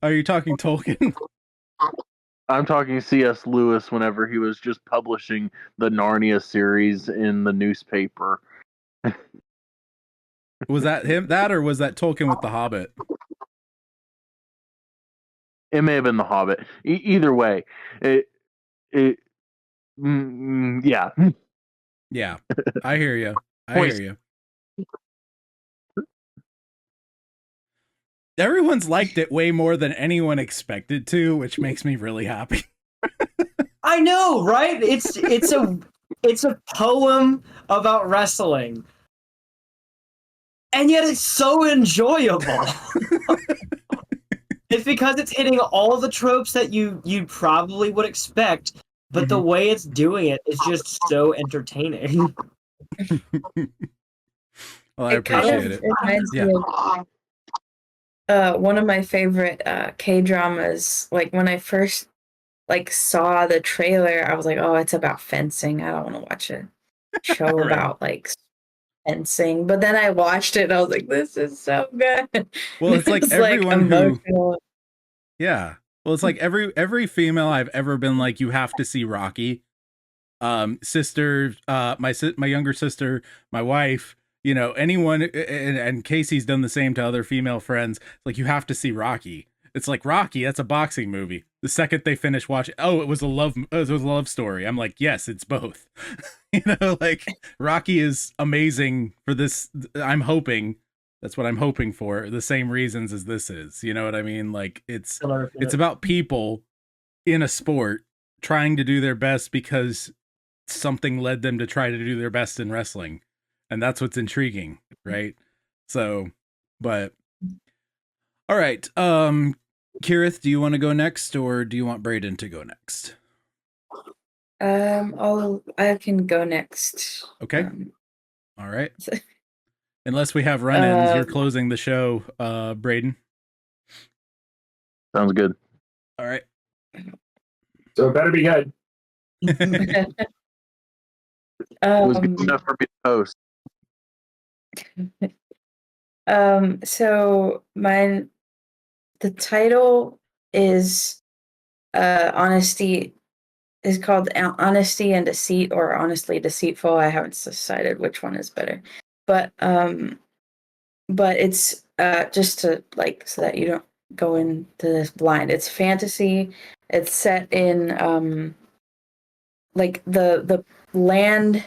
Are you talking Tolkien? I'm talking C.S. Lewis whenever he was just publishing the Narnia series in the newspaper. Was that him? That or was that Tolkien with the Hobbit? It may have been The Hobbit. Either way, it yeah. Yeah, I hear you. I Wait. hear you. Everyone's liked it way more than anyone expected to, which makes me really happy. I know, right? It's a poem about wrestling. And yet it's so enjoyable. It's because it's hitting all the tropes that you probably would expect, but the way it's doing it is just so entertaining. Well, I It kind of appreciate it. reminds Yeah. me of one of my favorite K dramas. Like when I first saw the trailer, I was like, "Oh, it's about fencing. I don't want to watch a show Right. about fencing." But then I watched it, and I was like, "This is so good." Well, it's like It's everyone who, emotional. yeah. Well, it's like every female I've ever been like, you have to see Rocky. Sister, my younger sister, my wife, anyone, and Casey's done the same to other female friends. Like, you have to see Rocky. It's like Rocky. That's a boxing movie. The second they finish watching, oh, it was a love story. I'm like, yes, it's both. Like Rocky is amazing for this. I'm hoping that's what I'm hoping for. The same reasons as this is. You know what I mean? Like it's about people in a sport trying to do their best because something led them to try to do their best in wrestling, and that's what's intriguing, right? So, but all right, Kirith, do you want to go next, or do you want Braden to go next? I can go next. Okay. All right. Unless we have run-ins, you're closing the show, Braden. Sounds good. All right. So it better be good. It was good enough for me to post. So the title is honesty is called Honesty and Deceit, or Honestly Deceitful. I haven't decided which one is better. But it's just to so that you don't go into this blind. It's fantasy. It's set in the land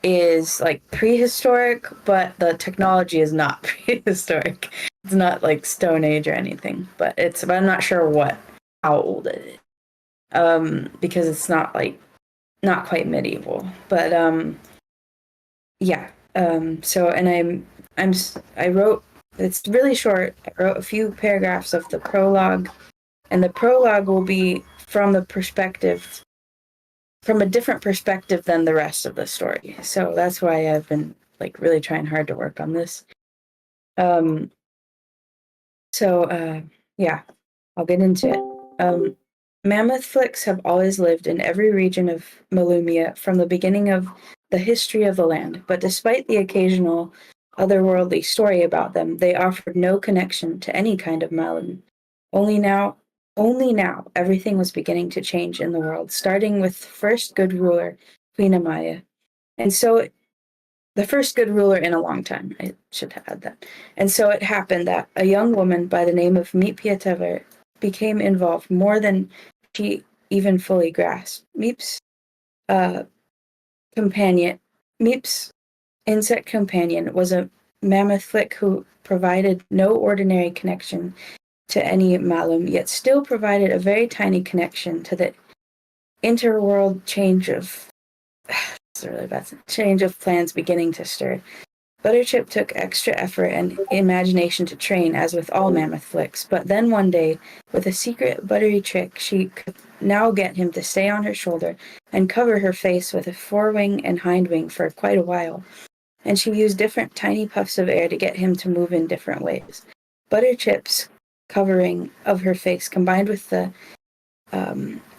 is prehistoric, but the technology is not prehistoric. It's not like Stone Age or anything, but I'm not sure how old it is. Because it's not quite medieval, but yeah. So, and I wrote, it's really short. I wrote a few paragraphs of the prologue, and the prologue will be from a different perspective than the rest of the story. So that's why I've been really trying hard to work on this. Yeah, I'll get into it. Mammoth flicks have always lived in every region of Malumia from the beginning of the history of the land, but despite the occasional otherworldly story about them, they offered no connection to any kind of Malum. Only now, everything was beginning to change in the world, starting with the first good ruler, Queen Amaya. And so, the first good ruler in a long time, I should add that. And so it happened that a young woman by the name of Meep became involved more than she even fully grasped. Meep's uh, companion, Meep's insect companion, was a mammoth flick who provided no ordinary connection to any Malum, yet still provided a very tiny connection to the interworld change of change of plans beginning to stir. Butterchip took extra effort and imagination to train, as with all mammoth flicks, but then one day, with a secret buttery trick, she could now get him to stay on her shoulder and cover her face with a forewing and hindwing for quite a while, and she used different tiny puffs of air to get him to move in different ways. Butterchip's covering of her face, combined with the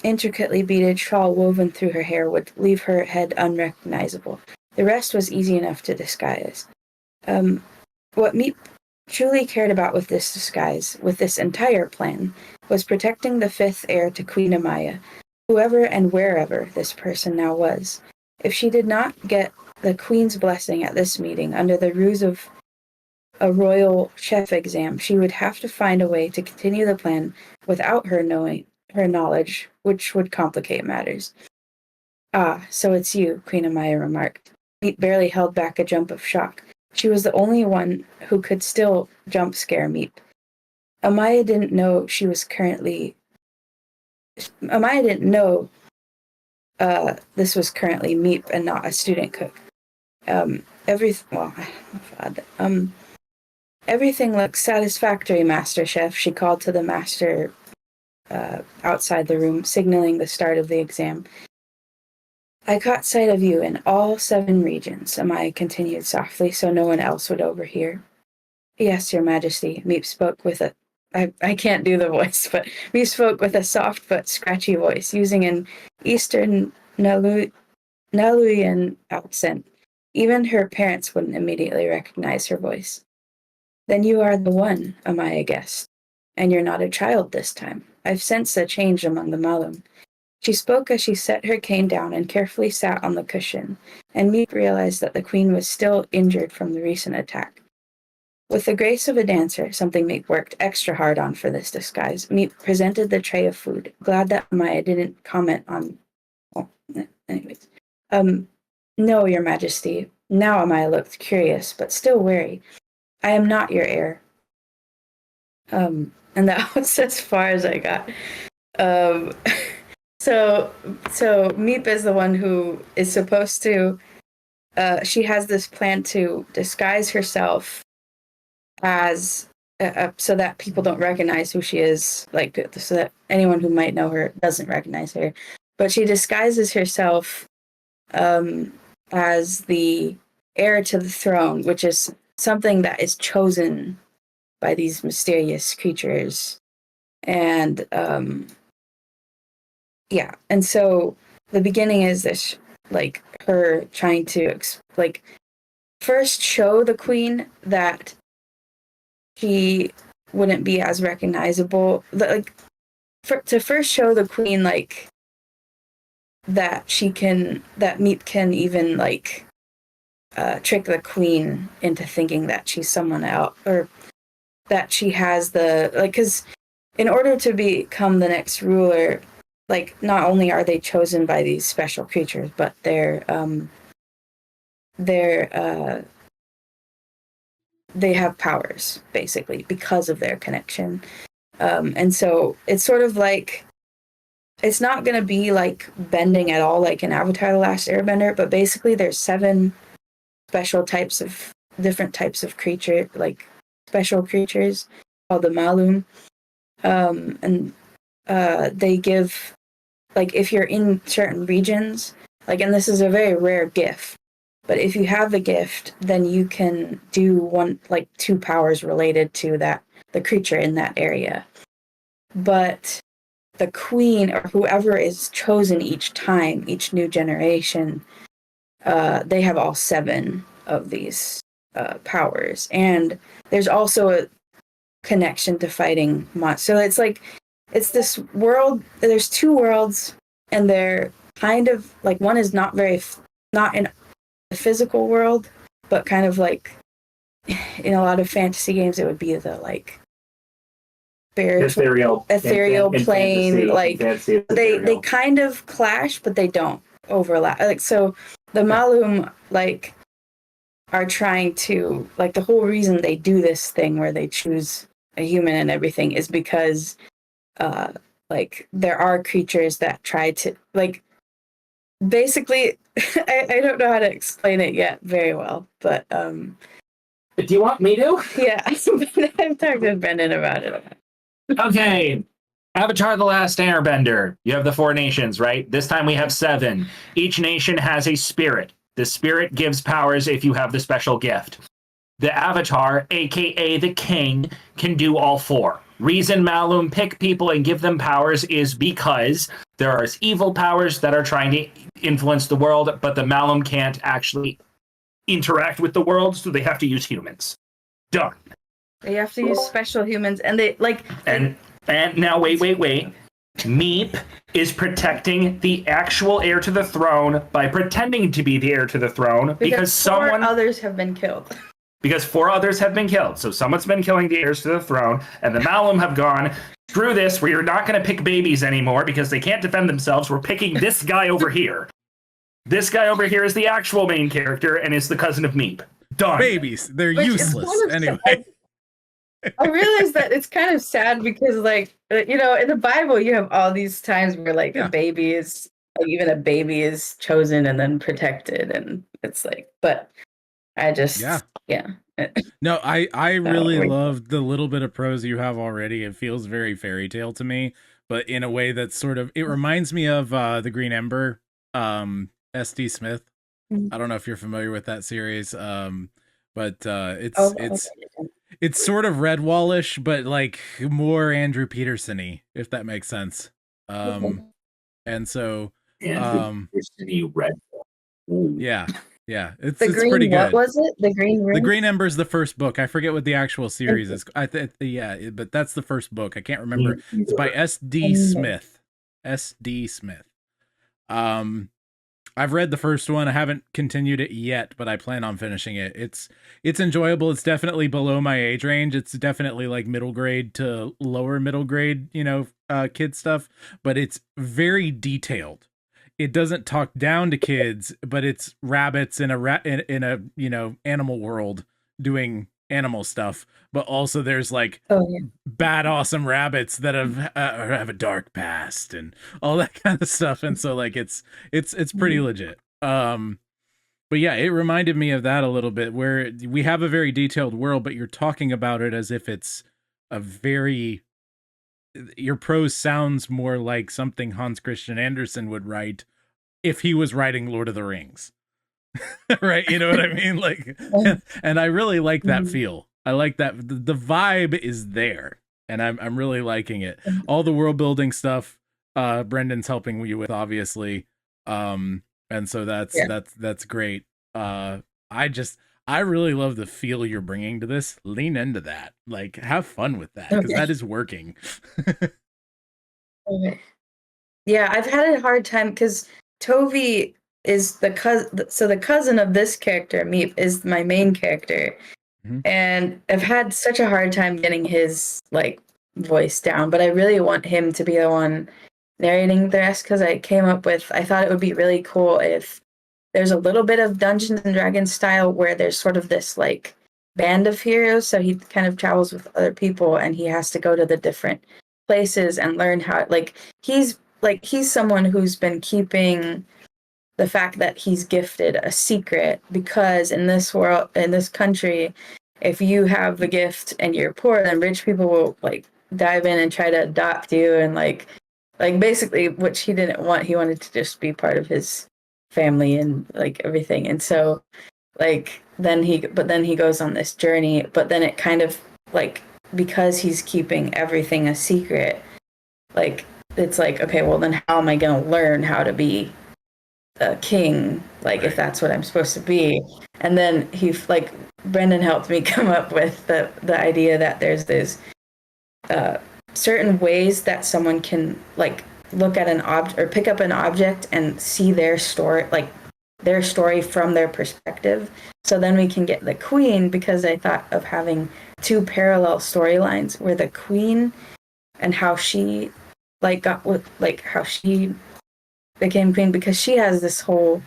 intricately beaded shawl woven through her hair, would leave her head unrecognizable. The rest was easy enough to disguise. What Meep truly cared about with this disguise, with this entire plan, was protecting the fifth heir to Queen Amaya, whoever and wherever this person now was. If she did not get the Queen's blessing at this meeting under the ruse of a royal chef exam, she would have to find a way to continue the plan without her knowledge, which would complicate matters. Ah, so it's you, Queen Amaya remarked. Meep barely held back a jump of shock. She was the only one who could still jump scare Meep. Amaya didn't know this was currently Meep and not a student cook. Everything looks satisfactory, Master Chef, she called to the master outside the room, signaling the start of the exam. I caught sight of you in all 7 regions, Amaya continued softly so no one else would overhear. Yes, Your Majesty, Meep spoke with a I can't do the voice, but Meep spoke with a soft but scratchy voice, using an Eastern Naluyan accent. Even her parents wouldn't immediately recognize her voice. Then you are the one, Amaya guessed. And you're not a child this time. I've sensed a change among the Malum. She spoke as she set her cane down and carefully sat on the cushion, and Meep realized that the queen was still injured from the recent attack. With the grace of a dancer, something Meep worked extra hard on for this disguise, Meep presented the tray of food, glad that Amaya didn't comment on... Well, anyways. No, Your Majesty. Now Amaya looked curious, but still wary. I am not your heir. And that was as far as I got. So Meep is the one who is supposed to, she has this plan to disguise herself as, so that people don't recognize who she is, like, so that anyone who might know her doesn't recognize her. But she disguises herself as the heir to the throne, which is something that is chosen by these mysterious creatures. And yeah, and so the beginning is this, like, her trying to first show the queen that she wouldn't be as recognizable, to first show the queen, like, that Meep can even, like, trick the queen into thinking that she's someone else, or that she has the, like, because in order to become the next ruler, like, not only are they chosen by these special creatures, but they have powers, basically, because of their connection. And so it's sort of like, it's not going to be like bending at all, like in Avatar: The Last Airbender, but basically there's 7 different types of creature, like special creatures called the Malum. And they give, like, if you're in certain regions, like, and this is a very rare gift, but if you have the gift, then you can do 2 powers related to the creature in that area. But the queen, or whoever is chosen each time, each new generation, they have all 7 of these powers. And there's also a connection to fighting monsters. So it's like, it's this world, there's 2 worlds, and they're kind of like, one is not in the physical world, but kind of like, in a lot of fantasy games, it would be the, like, ethereal plane, like, they kind of clash, but they don't. overlap. Like, so the Malum, like, are trying to, like, the whole reason they do this thing where they choose a human and everything is because like there are creatures that try to, like, basically I don't know how to explain it yet very well, but Do you want me to? yeah. I've talked to Brendan about it. Okay. Avatar: The Last Airbender. You have the 4 nations, right? This time we have 7. Each nation has a spirit. The spirit gives powers if you have the special gift. The Avatar, aka the King, can do all 4. Reason Malum pick people and give them powers is because there are evil powers that are trying to influence the world, but the Malum can't actually interact with the world, so they have to use humans. Done. They have to use special humans, and they like. And now wait. Meep is protecting the actual heir to the throne by pretending to be the heir to the throne because 4 others have been killed. Because 4 others have been killed. So someone's been killing the heirs to the throne, and the Malum have gone, screw this, we're not going to pick babies anymore because they can't defend themselves. We're picking this guy over here. This guy over here is the actual main character and is the cousin of Meep. Done. Babies, they're useless anyway. I realize that it's kind of sad because, like, you know, in the Bible, you have all these times where, like, a baby is, like, even a baby is chosen and then protected, and it's like, but I just, yeah. No, I really love the little bit of prose you have already. It feels very fairy tale to me, but in a way that's sort of, it reminds me of the Green Ember, S.D. Smith. I don't know if you're familiar with that series, but it's sort of Redwallish, but like more Andrew Peterson-y, if that makes sense. And so Andrew Peterson-y Redwall. Yeah, it's green, pretty good. What was it? The Green Ring? The Green Ember is the first book. I forget what the actual series is. But that's the first book. I can't remember. It's by S.D. Smith. S.D. Smith. I've read the first one. I haven't continued it yet, but I plan on finishing it. It's enjoyable. It's definitely below my age range. It's definitely like middle grade to lower middle grade, kid stuff, but it's very detailed. It doesn't talk down to kids, but it's rabbits in a animal world doing animal stuff. But also there's like bad awesome rabbits that have a dark past and all that kind of stuff. And so like it's pretty legit. But yeah, it reminded me of that a little bit, where we have a very detailed world, but you're talking about it as if it's your prose sounds more like something Hans Christian Andersen would write if he was writing Lord of the Rings. Right? You know what I mean? Like, and I really like that feel. I like that the vibe is there, and I'm really liking it. All the world building stuff, Brendan's helping you with, obviously. And so that's great. I really love the feel you're bringing to this. Lean into that. Like, have fun with that, because that is working. Okay. Yeah, I've had a hard time because Tovi is the cousin. So the cousin of this character, Meep, is my main character, and I've had such a hard time getting his like voice down. But I really want him to be the one narrating the rest, because I thought it would be really cool if there's a little bit of Dungeons and Dragons style where there's sort of this like band of heroes. So he kind of travels with other people, and he has to go to the different places and learn how. He's someone who's been keeping the fact that he's gifted a secret, because in this world, in this country, if you have the gift and you're poor, then rich people will like dive in and try to adopt you, and like basically, which he didn't want. He wanted to just be part of his family and like everything. And so like then he goes on this journey, but then it kind of like, because he's keeping everything a secret, like it's like, okay, well then how am I going to learn how to be a king, like if that's what I'm supposed to be? And then Brendan helped me come up with the idea that there's certain ways that someone can like look at an object or pick up an object and see their story from their perspective. So then we can get the queen, because I thought of having 2 parallel storylines where the queen and how she like got with like how she became queen, because she has this whole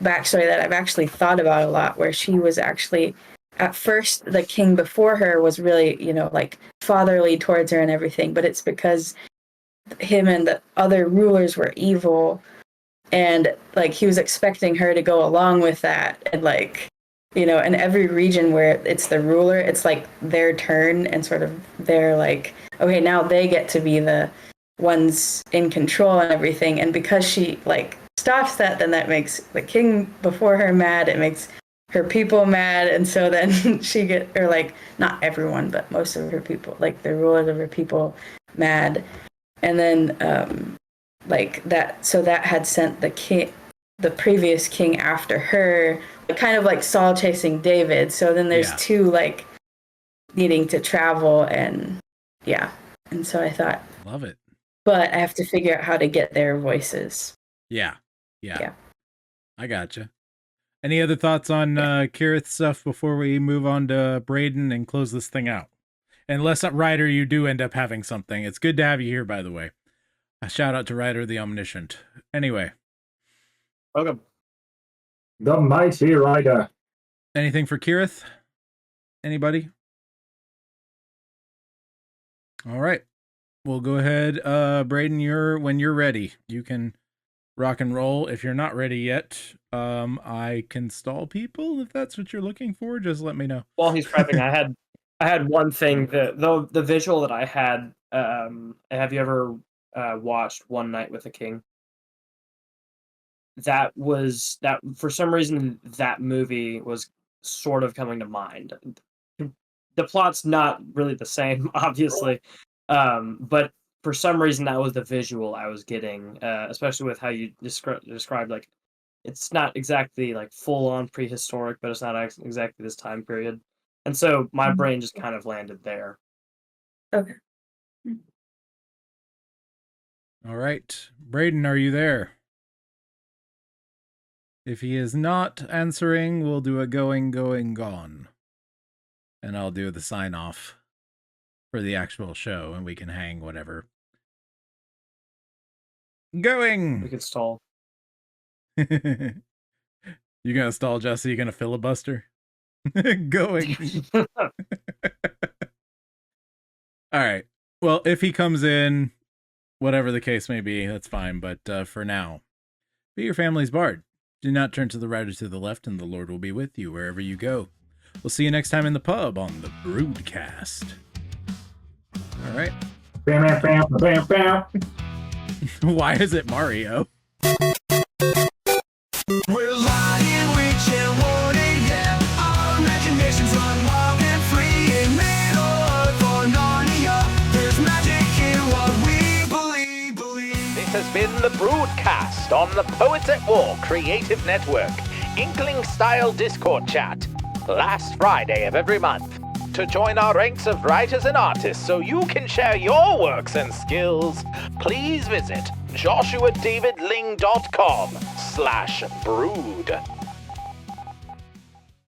backstory that I've actually thought about a lot, where she was actually, at first, the king before her was really, like fatherly towards her and everything, but it's because him and the other rulers were evil, and like he was expecting her to go along with that, and like, in every region where it's the ruler, it's like their turn, and sort of they're like, okay, now they get to be the ones in control and everything. And because she like stops that, then that makes the king before her mad, it makes her people mad, and so then or like, not everyone, but most of her people, like the rulers of her people, mad. And then like that, so that had sent the previous king after her, kind of like Saul chasing David. So then there's two like needing to travel, and and so I thought, love it, but I have to figure out how to get their voices. Yeah. I gotcha. Any other thoughts on Kirith's stuff before we move on to Braden and close this thing out? Unless, Ryder, you do end up having something. It's good to have you here, by the way. A shout out to Ryder the Omniscient. Anyway. Welcome. The mighty Ryder. Anything for Kirith? Anybody? All right. We'll go ahead. Braden, when you're ready, you can rock and roll. If you're not ready yet, I can stall people. If that's what you're looking for, just let me know. While he's prepping, I had one thing, the visual that I had. Have you ever watched One Night with a King? That for some reason that movie was sort of coming to mind. The plot's not really the same, obviously, but for some reason that was the visual I was getting, especially with how you described, like, it's not exactly like full on prehistoric, but it's not exactly this time period, and so my brain just kind of landed there. Okay. All right, Braden, are you there? If he is not answering, we'll do a going, gone. And I'll do the sign off for the actual show, and we can hang whatever. Going! We can stall. You gonna stall, Jesse? You gonna filibuster? Going. Alright. Well, if he comes in, whatever the case may be, that's fine. But for now, be your family's bard. Do not turn to the right or to the left, and the Lord will be with you wherever you go. We'll see you next time in the pub on the Broodcast. All right. Why is it Mario? We're lying, reaching, wanting, yeah. Our imaginations run wild and free in Middle Earth or Narnia. There's magic in what we believe. This has been the Broodcast on the Poets at War Creative Network, Inkling Style Discord chat, last Friday of every month. To join our ranks of writers and artists so you can share your works and skills, please visit joshuadavidling.com/brood.